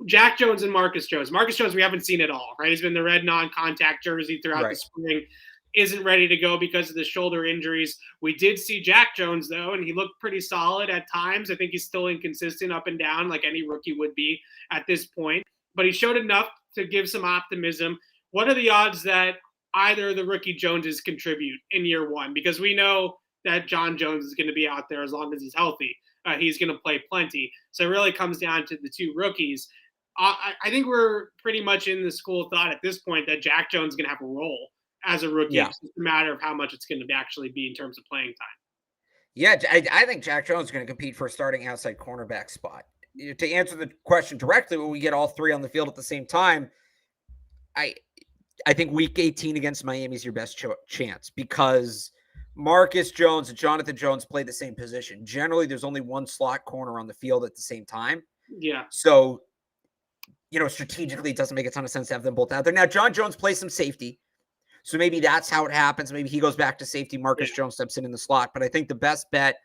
Jack Jones and Marcus Jones. Marcus Jones, we haven't seen it all, right? He's been the red non-contact jersey throughout the spring. isn't ready to go because of the shoulder injuries. We did see Jack Jones, though, and he looked pretty solid at times. I think he's still inconsistent up and down like any rookie would be at this point. But he showed enough to give some optimism. What are the odds that either of the rookie Joneses contribute in year one? Because we know that John Jones is going to be out there as long as he's healthy. He's going to play plenty. So it really comes down to the two rookies. I think we're pretty much in the school of thought at this point that Jack Jones is going to have a role as a rookie. Yeah. It's just a matter of how much it's going to actually be in terms of playing time. Yeah, I think Jack Jones is going to compete for a starting outside cornerback spot. To answer the question directly, when we get all three on the field at the same time, I think week 18 against Miami is your best chance because Marcus Jones and Jonathan Jones play the same position. Generally, there's only one slot corner on the field at the same time. Yeah. So, strategically, it doesn't make a ton of sense to have them both out there. Now, John Jones plays some safety. So maybe that's how it happens. Maybe he goes back to safety. Marcus Jones steps in the slot. But I think the best bet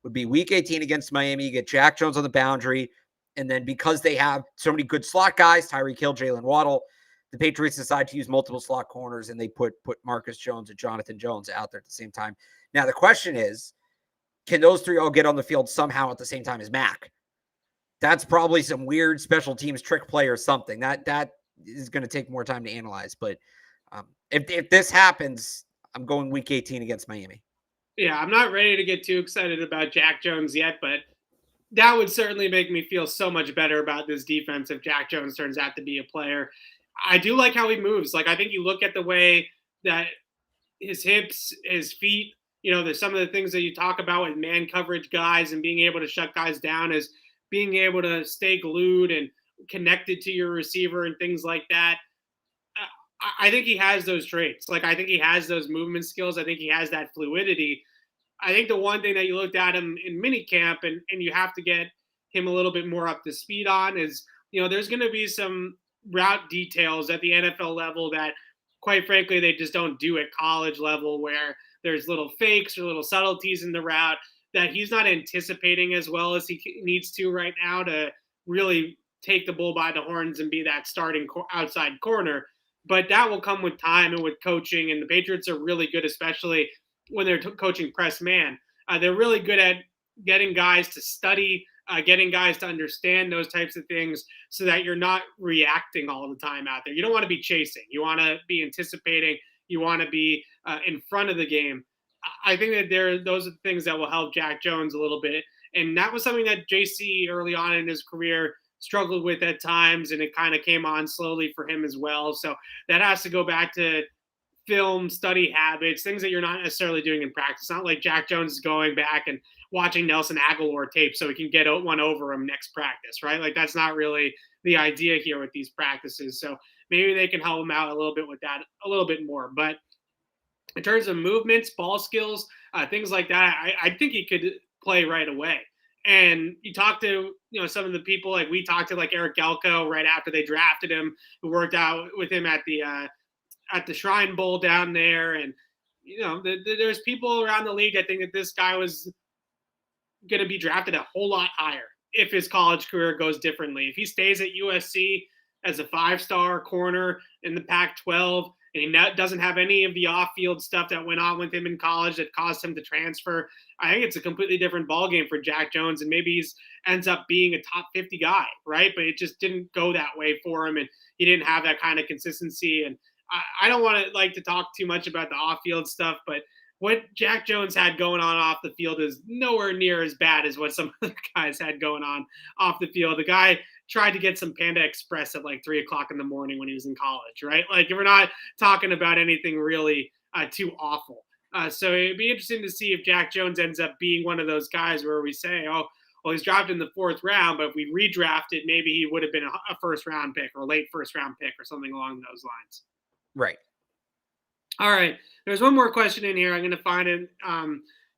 would be week 18 against Miami. You get Jack Jones on the boundary. And then because they have so many good slot guys, Tyreek Hill, Jalen Waddle, the Patriots decide to use multiple slot corners, and they put Marcus Jones and Jonathan Jones out there at the same time. Now, the question is, can those three all get on the field somehow at the same time as Mac? That's probably some weird special teams trick play or something. That is going to take more time to analyze. But if this happens, I'm going week 18 against Miami. Yeah, I'm not ready to get too excited about Jack Jones yet, but that would certainly make me feel so much better about this defense if Jack Jones turns out to be a player. I do like how he moves. Like, I think you look at the way that his hips, his feet, there's some of the things that you talk about with man coverage guys and being able to shut guys down as being able to stay glued and connected to your receiver and things like that. I think he has those traits. Like, I think he has those movement skills. I think he has that fluidity. I think the one thing that you looked at him in minicamp and you have to get him a little bit more up to speed on is, there's going to be some route details at the NFL level that, quite frankly, they just don't do at college level, where there's little fakes or little subtleties in the route that he's not anticipating as well as he needs to right now to really take the bull by the horns and be that starting outside corner. But that will come with time and with coaching, and the Patriots are really good, especially when they're coaching press man. They're really good at getting guys to study, getting guys to understand those types of things so that you're not reacting all the time out there. You don't want to be chasing. You want to be anticipating. You want to be in front of the game. I think that those are the things that will help Jack Jones a little bit. And that was something that JC early on in his career struggled with at times, and it kind of came on slowly for him as well. So that has to go back to film, study habits, things that you're not necessarily doing in practice. It's not like Jack Jones is going back and watching Nelson Aguilar tape so he can get one over him next practice, right? Like, that's not really the idea here with these practices. So maybe they can help him out a little bit with that a little bit more. But in terms of movements, ball skills, things like that, I think he could play right away. And you talk to, some of the people, like we talked to like Eric Galko right after they drafted him, who worked out with him at the Shrine Bowl down there. And, there's people around the league that think that this guy was going to be drafted a whole lot higher if his college career goes differently. If he stays at USC as a 5-star corner in the Pac-12, and he doesn't have any of the off-field stuff that went on with him in college that caused him to transfer, I think it's a completely different ballgame for Jack Jones, and maybe he ends up being a top 50 guy, right? But it just didn't go that way for him, and he didn't have that kind of consistency. And I don't want to talk too much about the off-field stuff, but what Jack Jones had going on off the field is nowhere near as bad as what some other guys had going on off the field. The guy tried to get some Panda Express at like 3:00 in the morning when he was in college, right? Like, we're not talking about anything really too awful. So it'd be interesting to see if Jack Jones ends up being one of those guys where we say, oh, well, he's drafted in the 4th round, but if we redrafted, maybe he would have been a 1st-round pick or a late 1st-round pick or something along those lines. Right. All right. There's one more question in here. I'm going to find it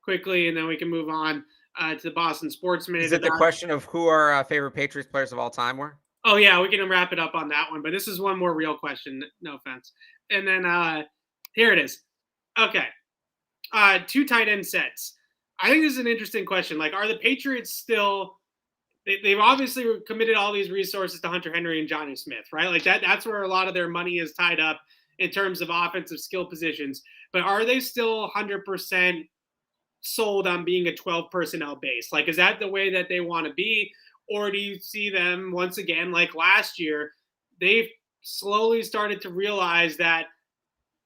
quickly, and then we can move on to the Boston Sports Minute. Is it the question of who our favorite Patriots players of all time were? Oh, yeah. We can wrap it up on that one. But this is one more real question. No offense. And then here it is. Okay. 2 tight end sets. I think this is an interesting question. Like, are the Patriots still – they've obviously committed all these resources to Hunter Henry and Johnny Smith, right? Like, that's where a lot of their money is tied up in terms of offensive skill positions. but are they still 100% sold on being a 12 personnel base? Like, is that the way that they want to be? Or do you see them once again, like last year, they've slowly started to realize that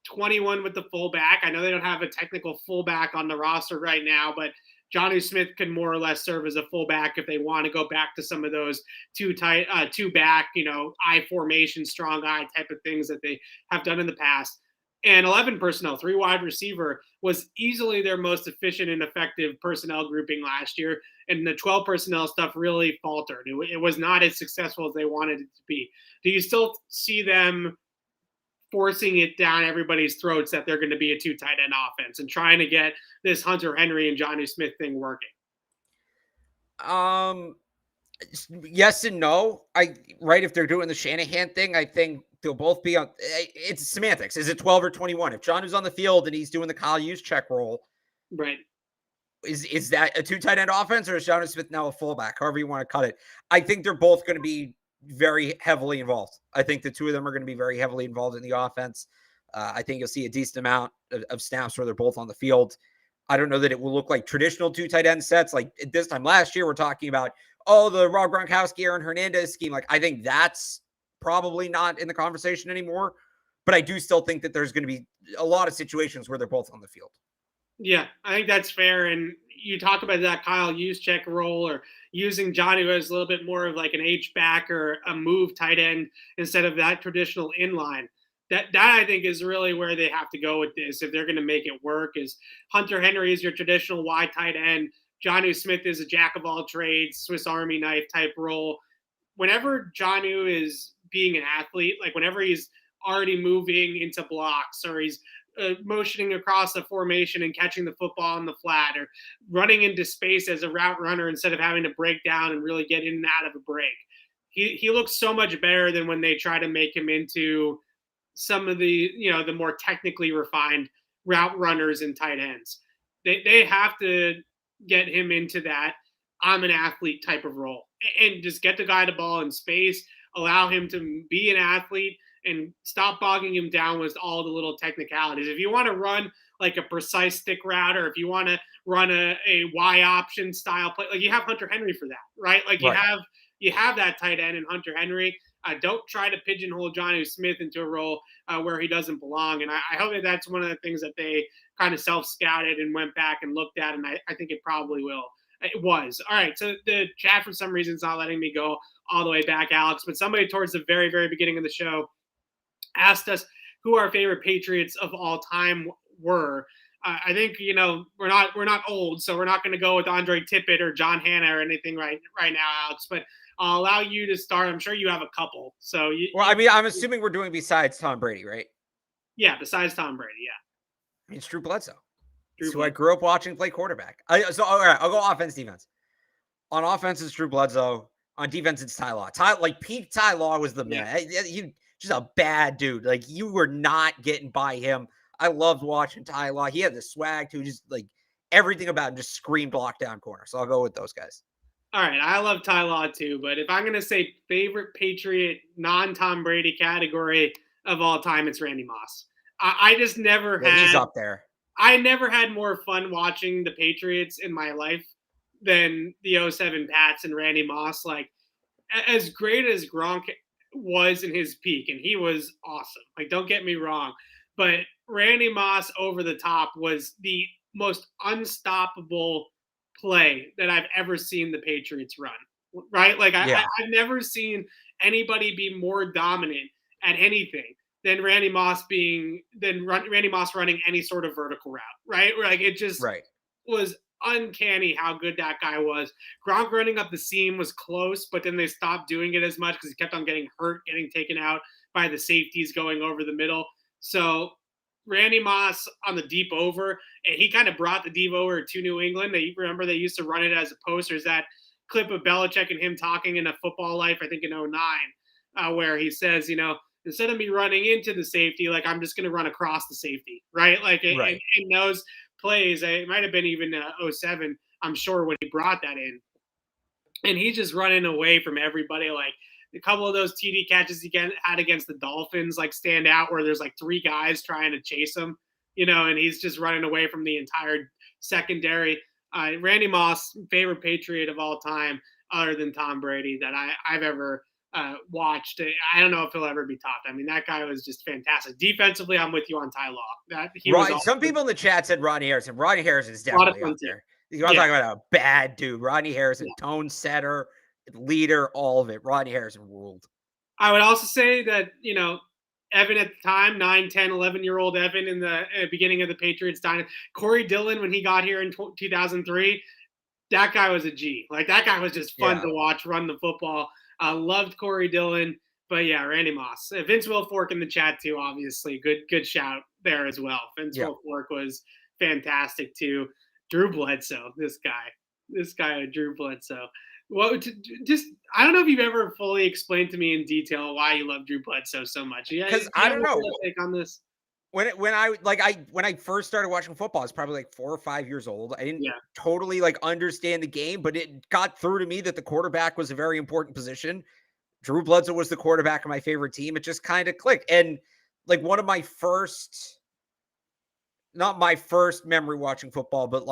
21 with the fullback. I know they don't have a technical fullback on the roster right now, but Johnny Smith can more or less serve as a fullback if they want to go back to some of those two back, I formation, strong eye type of things that they have done in the past. And 11 personnel, 3 wide receiver was easily their most efficient and effective personnel grouping last year. And the 12 personnel stuff really faltered. It was not as successful as they wanted it to be. Do you still see them forcing it down everybody's throats that they're going to be a 2 tight end offense and trying to get this Hunter Henry and Johnny Smith thing working? Yes and no. If they're doing the Shanahan thing, I think they'll both be on. It's semantics. Is it 12 or 21? If John is on the field and he's doing the Kyle Juszczyk role, right? Is that a 2 tight end offense, or is Johnny Smith now a fullback? However you want to cut it. I think they're both going to be very heavily involved. I think the two of them are going to be very heavily involved in the offense. I think you'll see a decent amount of snaps where they're both on the field. I don't know that it will look like traditional 2 tight end sets. Like this time last year, we're talking about, the Rob Gronkowski, Aaron Hernandez scheme. Like, I think that's probably not in the conversation anymore. But I do still think that there's going to be a lot of situations where they're both on the field. Yeah, I think that's fair. And you talk about that Kyle Juszczyk role or using Johnny as a little bit more of like an H-back or a move tight end instead of that traditional inline. That I think is really where they have to go with this if they're going to make it work. Is Hunter Henry is your traditional wide tight end. Johnny Smith is a jack of all trades, Swiss Army knife type role. Whenever Johnny is being an athlete, like whenever he's already moving into blocks or he's motioning across the formation and catching the football on the flat or running into space as a route runner instead of having to break down and really get in and out of a break. He looks so much better than when they try to make him into some of the, the more technically refined route runners and tight ends. They have to get him into that I'm an athlete type of role and just get the guy the ball in space, allow him to be an athlete and stop bogging him down with all the little technicalities. If you want to run like a precise stick route, or if you want to run a Y option style play, like you have Hunter Henry for that, right? Like you have that tight end in Hunter Henry. Don't try to pigeonhole Johnny Smith into a role where he doesn't belong. And I hope that that's one of the things that they kind of self-scouted and went back and looked at. And I think it probably will. It was. All right. So the chat, for some reason, is not letting me go all the way back, Alex. But somebody towards the very, very beginning of the show asked us who our favorite Patriots of all time were. I think, we're not old, so we're not going to go with Andre Tippett or John Hanna or anything right now, Alex. But I'll allow you to start. I'm sure you have a couple. So I'm assuming we're doing besides Tom Brady, right? Yeah, besides Tom Brady, yeah. It's Drew Bledsoe. So I grew up watching play quarterback. All right, I'll go offense, defense. On offense, it's Drew Bledsoe. On defense, it's Ty Law. Peak Ty Law was the man. He just a bad dude. Like, you were not getting by him. I loved watching Ty Law. He had the swag too. Just like everything about him just screamed lockdown corner. So I'll go with those guys. All right, I love Ty Law too, but if I'm going to say favorite Patriot non-Tom Brady category of all time, it's Randy Moss. I just never had. He's up there. I never had more fun watching the Patriots in my life than the 07 Pats and Randy Moss. Like, as great as Gronk was in his peak, and he was awesome. Like, don't get me wrong, but Randy Moss over the top was the most unstoppable play that I've ever seen the Patriots run, right? Like I've never seen anybody be more dominant at anything than Randy Moss running any sort of vertical route, right? Like it just was uncanny how good that guy was. Gronk running up the seam was close, but then they stopped doing it as much because he kept on getting hurt, getting taken out by the safeties going over the middle. So Randy Moss on the deep over, and he kind of brought the deep over to New England. They used to run it as a post. There's that clip of Belichick and him talking in A Football Life, I think in 09, where he says, instead of me running into the safety, like I'm just going to run across the safety, right? Like in those plays, it might have been even 07, I'm sure, when he brought that in. And he's just running away from everybody. Like a couple of those TD catches he had against the Dolphins, like stand out where there's like 3 guys trying to chase him. and he's just running away from the entire secondary. Randy Moss, favorite Patriot of all time, other than Tom Brady, that I've ever watched. I don't know if he'll ever be topped. I mean, that guy was just fantastic. Defensively, I'm with you on Ty Law. Some people in the chat said Rodney Harrison. Rodney Harrison is definitely up there. You want to talk about a bad dude. Rodney Harrison, tone setter, leader, all of it. Rodney Harrison ruled. I would also say that, Evan at the time, 9, 10, 11-year-old Evan in the beginning of the Patriots dynasty. Corey Dillon, when he got here in 2003, that guy was a G. Like, that guy was just fun to watch run the football. Loved Corey Dillon. But, yeah, Randy Moss. Vince Wilfork in the chat, too, obviously. Good shout there as well. Vince Wilfork was fantastic, too. Drew Bledsoe, this guy, Drew Bledsoe. Well, I don't know if you've ever fully explained to me in detail why you love Drew Bledsoe so much. Yeah, because I don't know. Take on this. When I first started watching football, I was probably like 4 or 5 years old. I didn't totally understand the game, but it got through to me that the quarterback was a very important position. Drew Bledsoe was the quarterback of my favorite team. It just kind of clicked. And one of my first, not my first memory watching football, but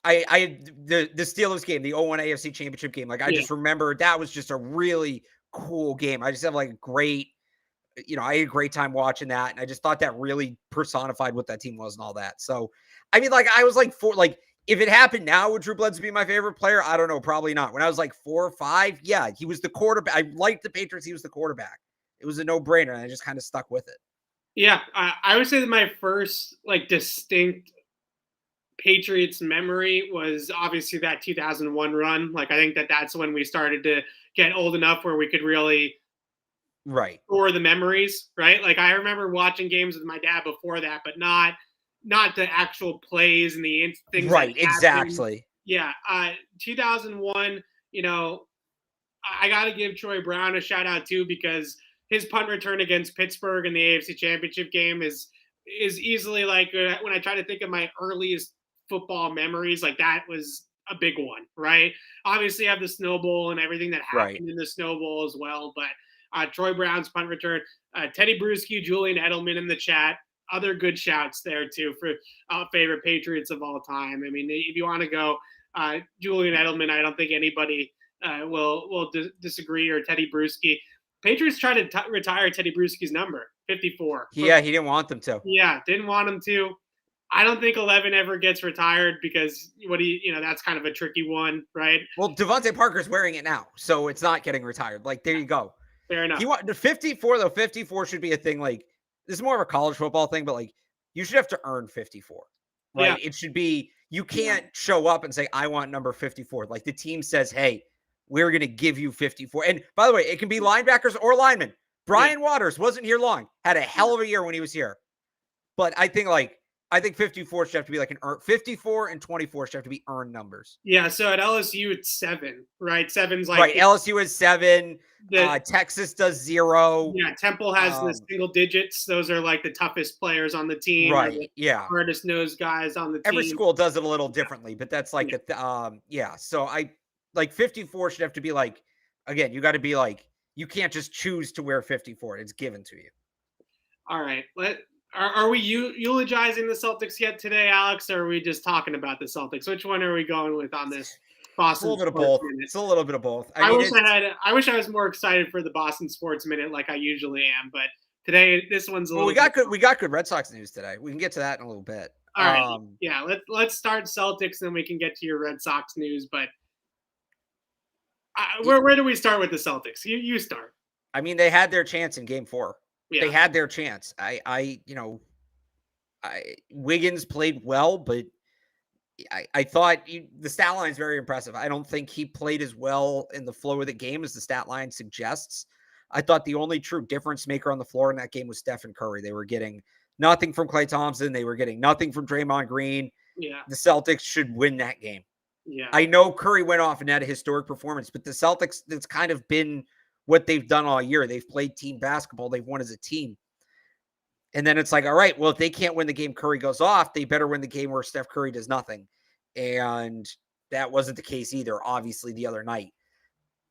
I the Steelers game, the 0-1 AFC Championship game. I just remember that was just a really cool game. I just have I had a great time watching that, and I just thought that really personified what that team was and all that. So, I mean, I was if it happened now, would Drew Bledsoe be my favorite player? I don't know, probably not. When I was 4 or 5, yeah, he was the quarterback. I liked the Patriots. He was the quarterback. It was a no-brainer, and I just kind of stuck with it. Yeah, I would say that my first distinct Patriots memory was obviously that 2001 run. I think that's when we started to get old enough where we could really store the memories, right? I remember watching games with my dad before that, but not the actual plays and the things. Right, exactly. Yeah, 2001. I got to give Troy Brown a shout out too, because his punt return against Pittsburgh in the AFC Championship game is easily when I try to think of my earliest football memories, that was a big one, right? Obviously, I have the Snow Bowl and everything that happened in the Snow Bowl as well, but Troy Brown's punt return, Teddy Bruschi, Julian Edelman in the chat, other good shouts there too for favorite Patriots of all time. I mean, if you want to go Julian Edelman, I don't think anybody will disagree, or Teddy Bruschi. Patriots tried to retire Teddy Bruschi's number, 54. Yeah, he didn't want them to. Yeah, didn't want him to. I don't think 11 ever gets retired, because that's kind of a tricky one, right? Well, Devontae Parker's wearing it now, so it's not getting retired. There you go. Fair enough. 54 though. 54 should be a thing. This is more of a college football thing, but you should have to earn 54, right? Yeah. It should be, you can't show up and say, I want number 54. The team says, hey, we're going to give you 54. And by the way, it can be linebackers or linemen. Brian Waters wasn't here long, had a hell of a year when he was here. But I think 54 should have to be an 54 and 24 should have to be earned numbers. Yeah. So at LSU, it's 7, right? 7's right. LSU is 7. Texas does 0. Yeah. Temple has the single digits. Those are the toughest players on the team. Right. Yeah. Hardest nosed guys on the team. Every school does it a little differently, but that's So I 54 should have to be again, you got to be you can't just choose to wear 54. It's given to you. All right. Are we eulogizing the Celtics yet today, Alex, or are we just talking about the Celtics? Which one are we going with on this Boston? It's a little bit of both. It's a little bit of both. I wish I was more excited for the Boston Sports Minute like I usually am, but today this one's a little. We got good Red Sox news today. We can get to that in a little bit. All right. Yeah. Let's start Celtics, then we can get to your Red Sox news. But where do we start with the Celtics? You start. I mean, they had their chance in Game 4. Yeah. They had their chance. Wiggins played well, but I thought the stat line is very impressive. I don't think he played as well in the flow of the game as the stat line suggests. I thought the only true difference maker on the floor in that game was Stephen Curry. They were getting nothing from Klay Thompson. They were getting nothing from Draymond Green. Yeah. The Celtics should win that game. Yeah. I know Curry went off and had a historic performance, but the Celtics, that's kind of been what they've done all year. They've played team basketball. They've won as a team. And then it's all right, well, if they can't win the game Curry goes off, they better win the game where Steph Curry does nothing. And that wasn't the case either, obviously, the other night.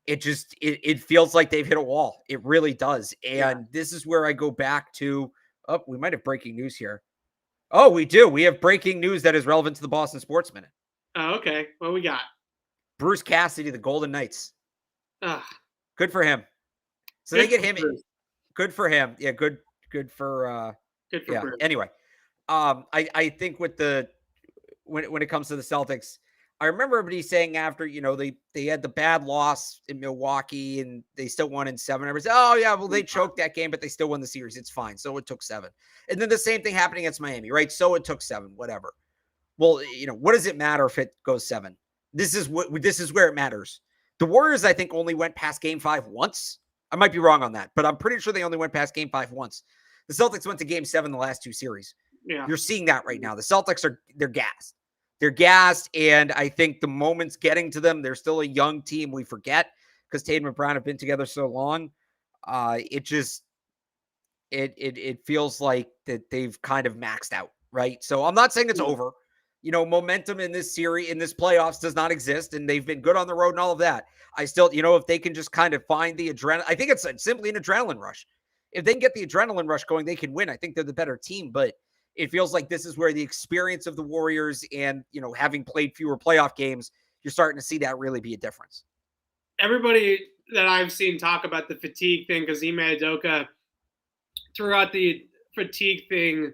It feels like they've hit a wall. It really does. And this is where I go back to, we might have breaking news here. Oh, we do. We have breaking news that is relevant to the Boston Sports Minute. Oh, okay. What we got? Bruce Cassidy, the Golden Knights. Ugh. Good for him. So Good they get him. Bruce. Good for him. Yeah, good for Bruce. Anyway, I think with when it comes to the Celtics, I remember everybody saying after, they had the bad loss in Milwaukee and they still won in 7. Everybody said, oh yeah, well they choked that game, but they still won the series. It's fine. So it took 7. And then the same thing happened against Miami, right? So it took 7, whatever. Well, what does it matter if it goes 7? This is where it matters. The Warriors, I think, only went past game 5 once. I might be wrong on that, but I'm pretty sure they only went past game 5 once. The Celtics went to game 7 the last 2 series. Yeah. You're seeing that right now. The Celtics they're gassed. They're gassed, and I think the moment's getting to them. They're still a young team. We forget because Tatum and Brown have been together so long. It feels like that they've kind of maxed out, right? So I'm not saying it's over. Momentum in this series, in this playoffs does not exist, and they've been good on the road and all of that. I still, if they can just kind of find the adrenaline, I think it's simply an adrenaline rush. If they can get the adrenaline rush going, they can win. I think they're the better team, but it feels like this is where the experience of the Warriors and, having played fewer playoff games, you're starting to see that really be a difference. Everybody that I've seen talk about the fatigue thing, because Ime Udoka threw out the fatigue thing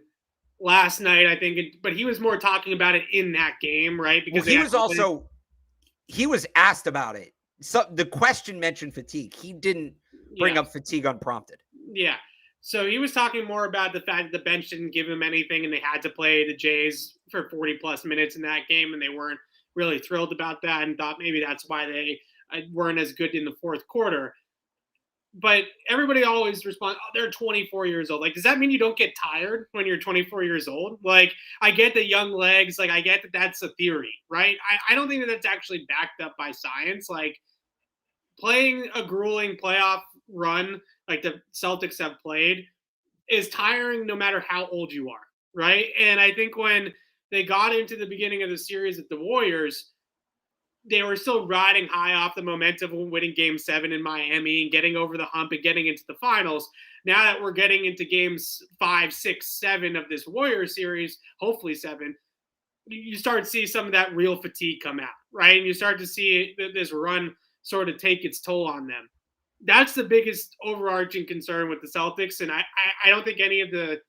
last night, I think, but he was more talking about it in that game, right? Because he was asked about it. So the question mentioned fatigue. He didn't bring up fatigue unprompted. Yeah. So he was talking more about the fact that the bench didn't give him anything and they had to play the Jays for 40 plus minutes in that game. And they weren't really thrilled about that and thought maybe that's why they weren't as good in the fourth quarter. But everybody always responds, oh, they're 24 years old. Like, does that mean you don't get tired when you're 24 years old? Like, I get the young legs. Like, I get that that's a theory, right? I don't think that that's actually backed up by science. Like, playing a grueling playoff run like the Celtics have played is tiring no matter how old you are, right? And I think when they got into the beginning of the series with the Warriors, they were still riding high off the momentum of winning game 7 in Miami and getting over the hump and getting into the finals. Now that we're getting into games 5, 6, 7 of this Warriors series, hopefully 7, you start to see some of that real fatigue come out, right? And you start to see this run sort of take its toll on them. That's the biggest overarching concern with the Celtics. And I don't think any of the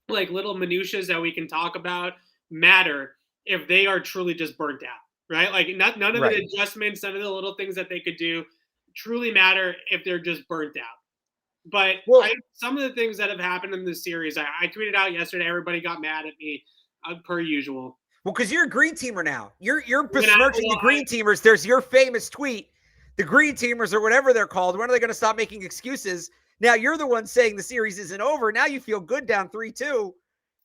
like little minutiae that we can talk about matter if they are truly just burnt out, right? Like none of the adjustments, none of the little things that they could do truly matter if they're just burnt out. But some of the things that have happened in this series, I tweeted out yesterday, everybody got mad at me per usual. Well, because you're a green teamer now. You're besmirching the green teamers. There's your famous tweet. The green teamers or whatever they're called. When are they going to stop making excuses? Now you're the one saying the series isn't over. Now you feel good down 3-2.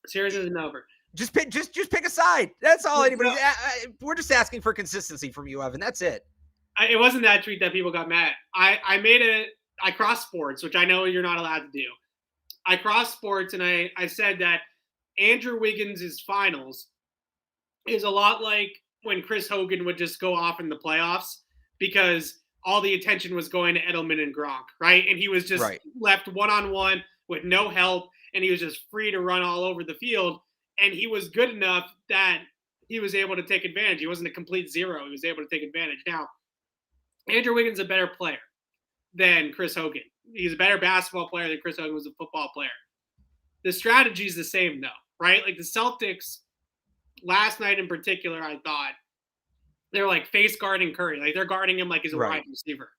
Series isn't over. Just pick a side. That's all anybody. We're just asking for consistency from you, Evan. That's it. It wasn't that tweet that people got mad. I crossed sports, which I know you're not allowed to do. I crossed sports and I said that Andrew Wiggins' finals is a lot like when Chris Hogan would just go off in the playoffs because all the attention was going to Edelman and Gronk, right? And he was just left one-on-one with no help, and he was just free to run all over the field. And he was good enough that he was able to take advantage. He wasn't a complete zero. He was able to take advantage. Now, Andrew Wiggins is a better player than Chris Hogan. He's a better basketball player than Chris Hogan was a football player. The strategy is the same, though, right? Like the Celtics last night in particular, I thought, they're like face guarding Curry. Like they're guarding him like he's a wide receiver.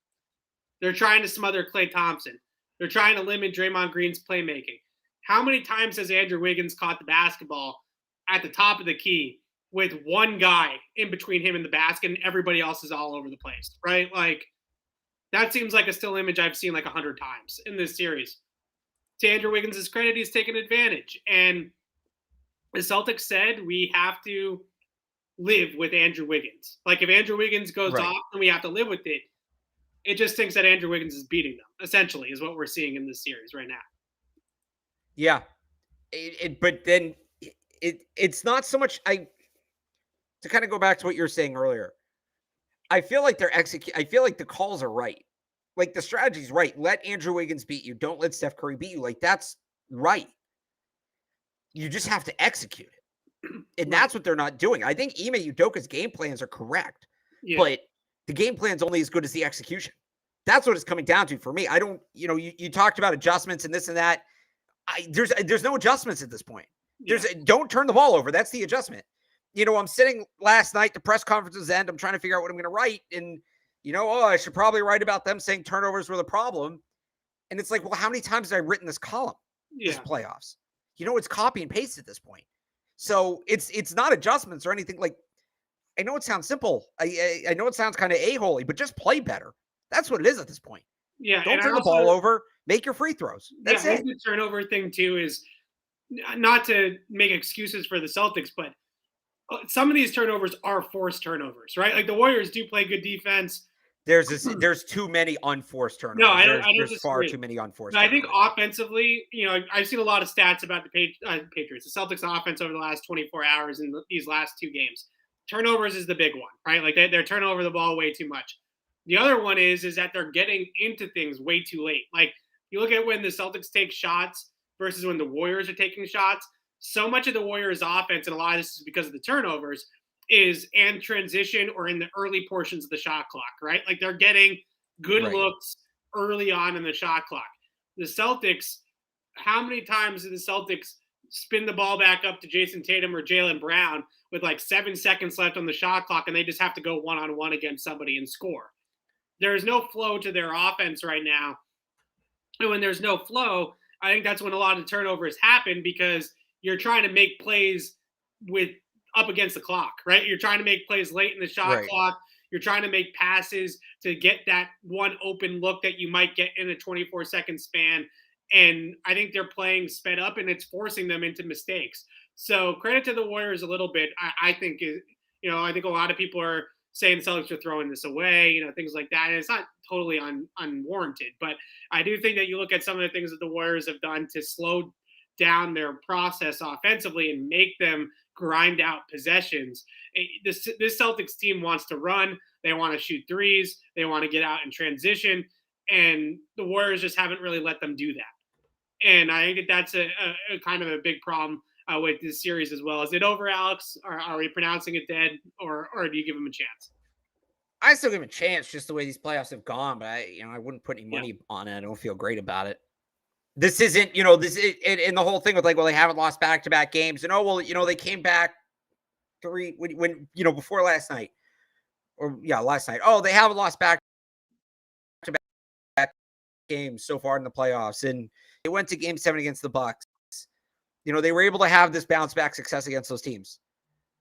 They're trying to smother Klay Thompson. They're trying to limit Draymond Green's playmaking. How many times has Andrew Wiggins caught the basketball at the top of the key with one guy in between him and the basket and everybody else is all over the place, right? Like that seems like a still image I've seen like 100 times in this series. To Andrew Wiggins' credit, he's taken advantage. And the Celtics said we have to live with Andrew Wiggins. Like if Andrew Wiggins goes off and we have to live with it, it just thinks that Andrew Wiggins is beating them, essentially, is what we're seeing in this series right now. Yeah. But then it's not so much to kind of go back to what you were saying earlier. I feel like I feel like the calls are right. Like the strategy's right. Let Andrew Wiggins beat you. Don't let Steph Curry beat you. Like that's right. You just have to execute it. And that's what they're not doing. I think Ime Udoka's game plans are correct, but the game plan's only as good as the execution. That's what it's coming down to for me. I don't, you talked about adjustments and this and that. There's no adjustments at this point. Don't turn the ball over. That's the adjustment. I'm sitting last night, the press conferences end. I'm trying to figure out what I'm going to write. And, I should probably write about them saying turnovers were the problem. And it's like, well, how many times have I written this column this playoffs? It's copy and paste at this point. So it's not adjustments or anything. Like, I know it sounds simple. I know it sounds kind of a-holy, but just play better. That's what it is at this point. Yeah. Don't turn the ball over. Make your free throws. That's it. The turnover thing too is not to make excuses for the Celtics, but some of these turnovers are forced turnovers, right? Like the Warriors do play good defense. There's too many unforced turnovers. No, there's far too many unforced. No, I think offensively, I've seen a lot of stats about the Patriots, the Celtics offense over the last 24 hours in these last two games. Turnovers is the big one, right? Like they're turning over the ball way too much. The other one is that they're getting into things way too late. Like you look at when the Celtics take shots versus when the Warriors are taking shots. So much of the Warriors' offense, and a lot of this is because of the turnovers, is in transition or in the early portions of the shot clock, right? Like they're getting good looks early on in the shot clock. The Celtics, how many times did the Celtics spin the ball back up to Jason Tatum or Jaylen Brown with like 7 seconds left on the shot clock and they just have to go one-on-one against somebody and score? There is no flow to their offense right now. And when there's no flow, I think that's when a lot of turnovers happen because you're trying to make plays with up against the clock, right? You're trying to make plays late in the shot clock. You're trying to make passes to get that one open look that you might get in a 24-second span. And I think they're playing sped up and it's forcing them into mistakes. So credit to the Warriors a little bit. I think, I think a lot of people are saying the Celtics are throwing this away, things like that. And it's not totally unwarranted, but I do think that you look at some of the things that the Warriors have done to slow down their process offensively and make them grind out possessions. This Celtics team wants to run. They want to shoot threes. They want to get out in transition. And the Warriors just haven't really let them do that. And I think that's a kind of a big problem with this series as well. Is it over, Alex? Or are we pronouncing it dead? Or do you give them a chance? I still give them a chance just the way these playoffs have gone. But I wouldn't put any money on it. I don't feel great about it. This isn't, and the whole thing with like, well, they haven't lost back-to-back games. And, they came back when before last night. Last night. Oh, they haven't lost back-to-back games so far in the playoffs. And they went to game 7 against the Bucks. They were able to have this bounce-back success against those teams.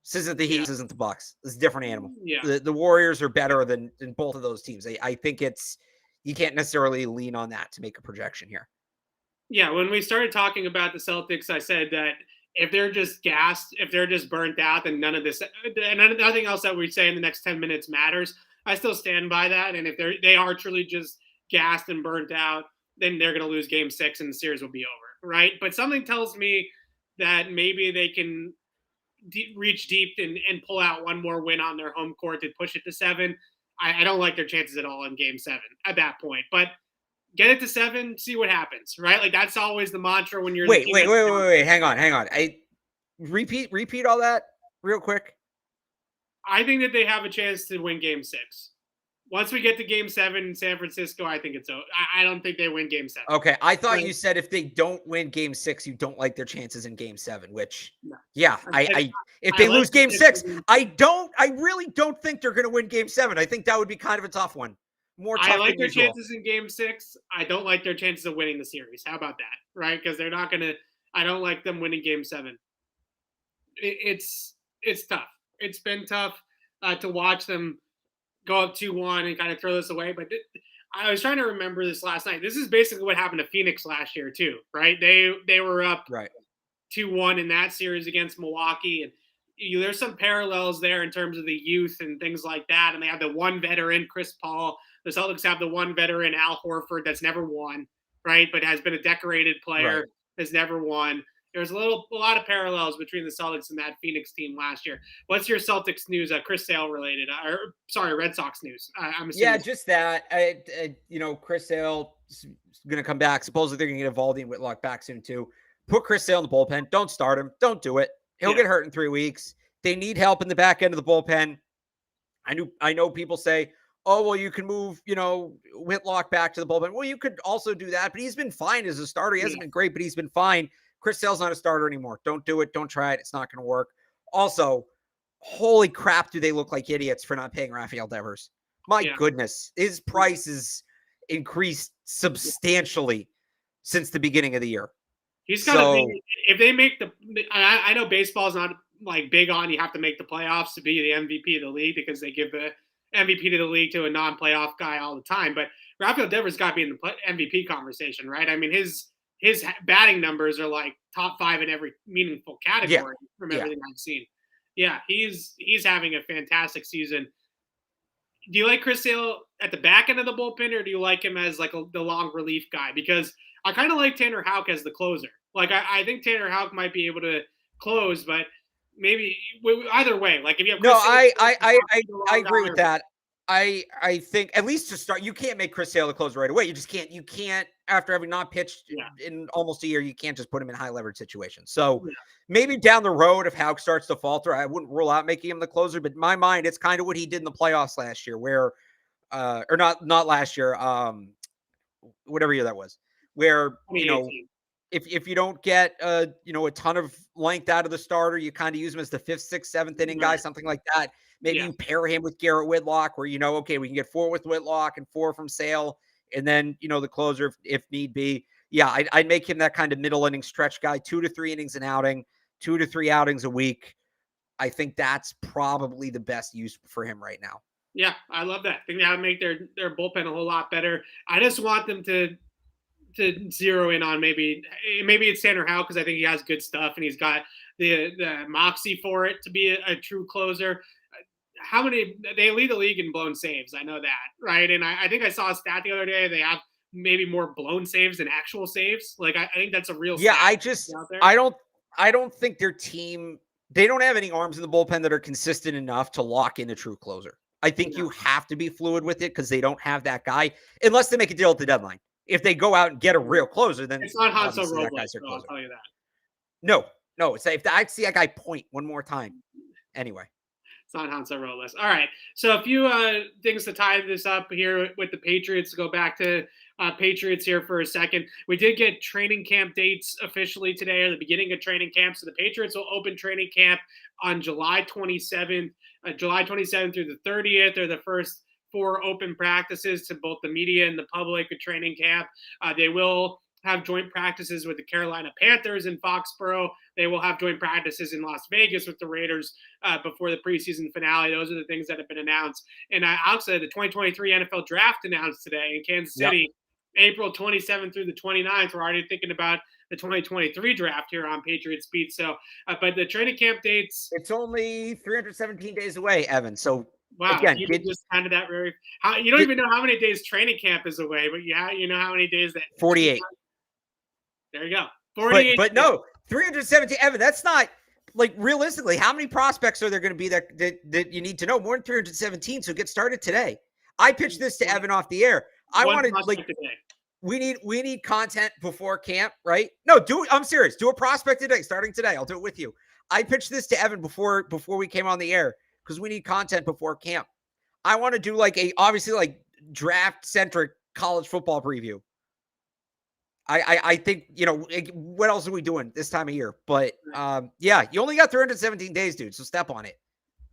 This isn't the Heat. This isn't the Bucks. This is a different animal. Yeah. The Warriors are better than both of those teams. I think you can't necessarily lean on that to make a projection here. Yeah, when we started talking about the Celtics, I said that if they're just gassed, if they're just burnt out, then nothing else that we say in the next 10 minutes matters. I still stand by that. And if they are truly just gassed and burnt out, then they're going to lose game 6 and the series will be over, right? But something tells me that maybe they can reach deep and pull out one more win on their home court to push it to 7. I don't like their chances at all in game 7 at that point. But get it to 7, see what happens, right? Like that's always the mantra when you're. Wait. Hang on. I repeat all that real quick. I think that they have a chance to win game 6. Once we get to game 7 in San Francisco, I think it's over. I don't think they win game 7. Okay. I thought you said if they don't win game 6, you don't like their chances in game 7, which if they lose game 6, I really don't think they're going to win game 7. I think that would be kind of a tough one. I like their chances in game 6. I don't like their chances of winning the series. How about that? Right? Because they're not going to, I don't like them winning game 7. It's tough. It's been tough to watch them go up 2-1 and kind of throw this away. But I was trying to remember this last night. This is basically what happened to Phoenix last year too, right? They were up 2-1 in that series against Milwaukee. And there's some parallels there in terms of the youth and things like that. And they have the one veteran, Chris Paul. The Celtics have the one veteran, Al Horford, that's never won, right? But has been a decorated player, has never won. There's a lot of parallels between the Celtics and that Phoenix team last year. What's your Celtics news? Chris Sale related, Red Sox news. I'm assuming. Yeah, just that. Chris Sale is going to come back. Supposedly they're going to get Eovaldi and Whitlock back soon too. Put Chris Sale in the bullpen. Don't start him. Don't do it. He'll get hurt in 3 weeks. They need help in the back end of the bullpen. I know people say, oh, well, you can move, Whitlock back to the bullpen. Well, you could also do that, but he's been fine as a starter. He hasn't been great, but he's been fine. Chris Sale's not a starter anymore. Don't do it. Don't try it. It's not going to work. Also, holy crap, do they look like idiots for not paying Rafael Devers? My goodness, his price is increased substantially since the beginning of the year. He's got to be, if they make I know baseball's not like big on you have to make the playoffs to be the MVP of the league because they give the MVP to the league to a non-playoff guy all the time. But Rafael Devers got to be in the MVP conversation, right? I mean, his batting numbers are like top 5 in every meaningful category from everything I've seen. Yeah, he's having a fantastic season. Do you like Chris Sale at the back end of the bullpen, or do you like him as like the long relief guy? Because I kind of like Tanner Houck as the closer. Like I think Tanner Houck might be able to close, but maybe either way. Like if you have Chris Sale, I agree with that. I think at least to start, you can't make Chris Sale the closer right away. You just can't. You can't after having not pitched in almost a year. You can't just put him in high leverage situations. So maybe down the road, if Houck starts to falter, I wouldn't rule out making him the closer. But in my mind, it's kind of what he did in the playoffs last year, where or not last year, whatever year that was, where if you don't get a ton of length out of the starter, you kind of use him as the 5th, 6th, 7th inning guy, something like that. Maybe you pair him with Garrett Whitlock, where okay, we can get 4 with Whitlock and 4 from Sale, and then the closer if need be. Yeah, I'd make him that kind of middle inning stretch guy, 2 to 3 innings an outing, 2 to 3 outings a week. I think that's probably the best use for him right now. Yeah, I love that. I think that would make their bullpen a whole lot better. I just want them to zero in on maybe it's Tanner Houck because I think he has good stuff and he's got the moxie for it to be a true closer. How many they lead the league in blown saves? I know that, right? And I think I saw a stat the other day. They have maybe more blown saves than actual saves. Like I think that's a real stat. I don't think their team. They don't have any arms in the bullpen that are consistent enough to lock in a true closer. I think you have to be fluid with it because they don't have that guy unless they make a deal at the deadline. If they go out and get a real closer, then it's not Hanso Robles. I'll tell you that. No. It's if I see that guy point one more time. Anyway, it's not Hanso Robles. All right. So a few things to tie this up here with the Patriots. Go back to Patriots here for a second. We did get training camp dates officially today, or the beginning of training camp. So the Patriots will open training camp on July 27th. July 27th through the 30th are the first 4 open practices to both the media and the public at training camp. They will have joint practices with the Carolina Panthers in Foxborough. They will have joint practices in Las Vegas with the Raiders before the preseason finale. Those are the things that have been announced. And also the 2023 NFL Draft announced today in Kansas City, April 27th through the 29th. We're already thinking about the 2023 draft here on Patriots Beat. So, but the training camp dates. It's only 317 days away, Evan. So, wow, again, you just kind of that very. You don't even know how many days training camp is away, but you know how many days that. 48. There you go. 48. But no, 317. Evan, that's not like realistically. How many prospects are there going to be that you need to know? More than 317. So get started today. I pitched this to Evan off the air. I wanted we need content before camp, right? No, I'm serious. Do a prospect today, starting today. I'll do it with you. I pitched this to Evan before we came on the air because we need content before camp. I want to do obviously draft centric college football preview. I think, what else are we doing this time of year? But you only got 317 days, dude. So step on it.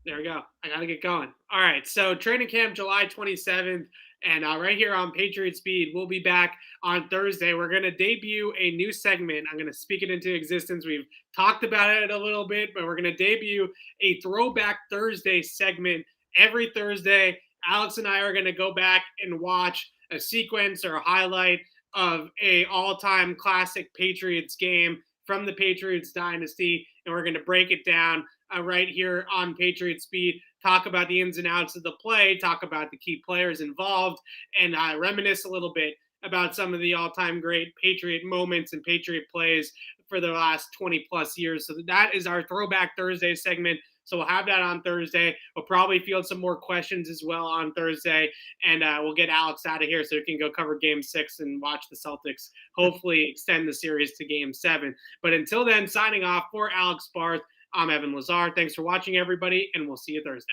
There we go. I got to get going. All right. So training camp, July 27th. And right here on Patriot Speed, we'll be back on Thursday. We're going to debut a new segment. I'm going to speak it into existence. We've talked about it a little bit, but we're going to debut a Throwback Thursday segment every Thursday. Alex and I are going to go back and watch a sequence or a highlight of a all-time classic Patriots game from the Patriots dynasty, and we're going to break it down right here on Patriot Speed, talk about the ins and outs of the play, talk about the key players involved, and reminisce a little bit about some of the all-time great Patriot moments and Patriot plays for the last 20-plus years. So that is our Throwback Thursday segment. So we'll have that on Thursday. We'll probably field some more questions as well on Thursday. And we'll get Alex out of here so he can go cover Game 6 and watch the Celtics hopefully extend the series to Game 7. But until then, signing off for Alex Barth, I'm Evan Lazar. Thanks for watching, everybody, and we'll see you Thursday.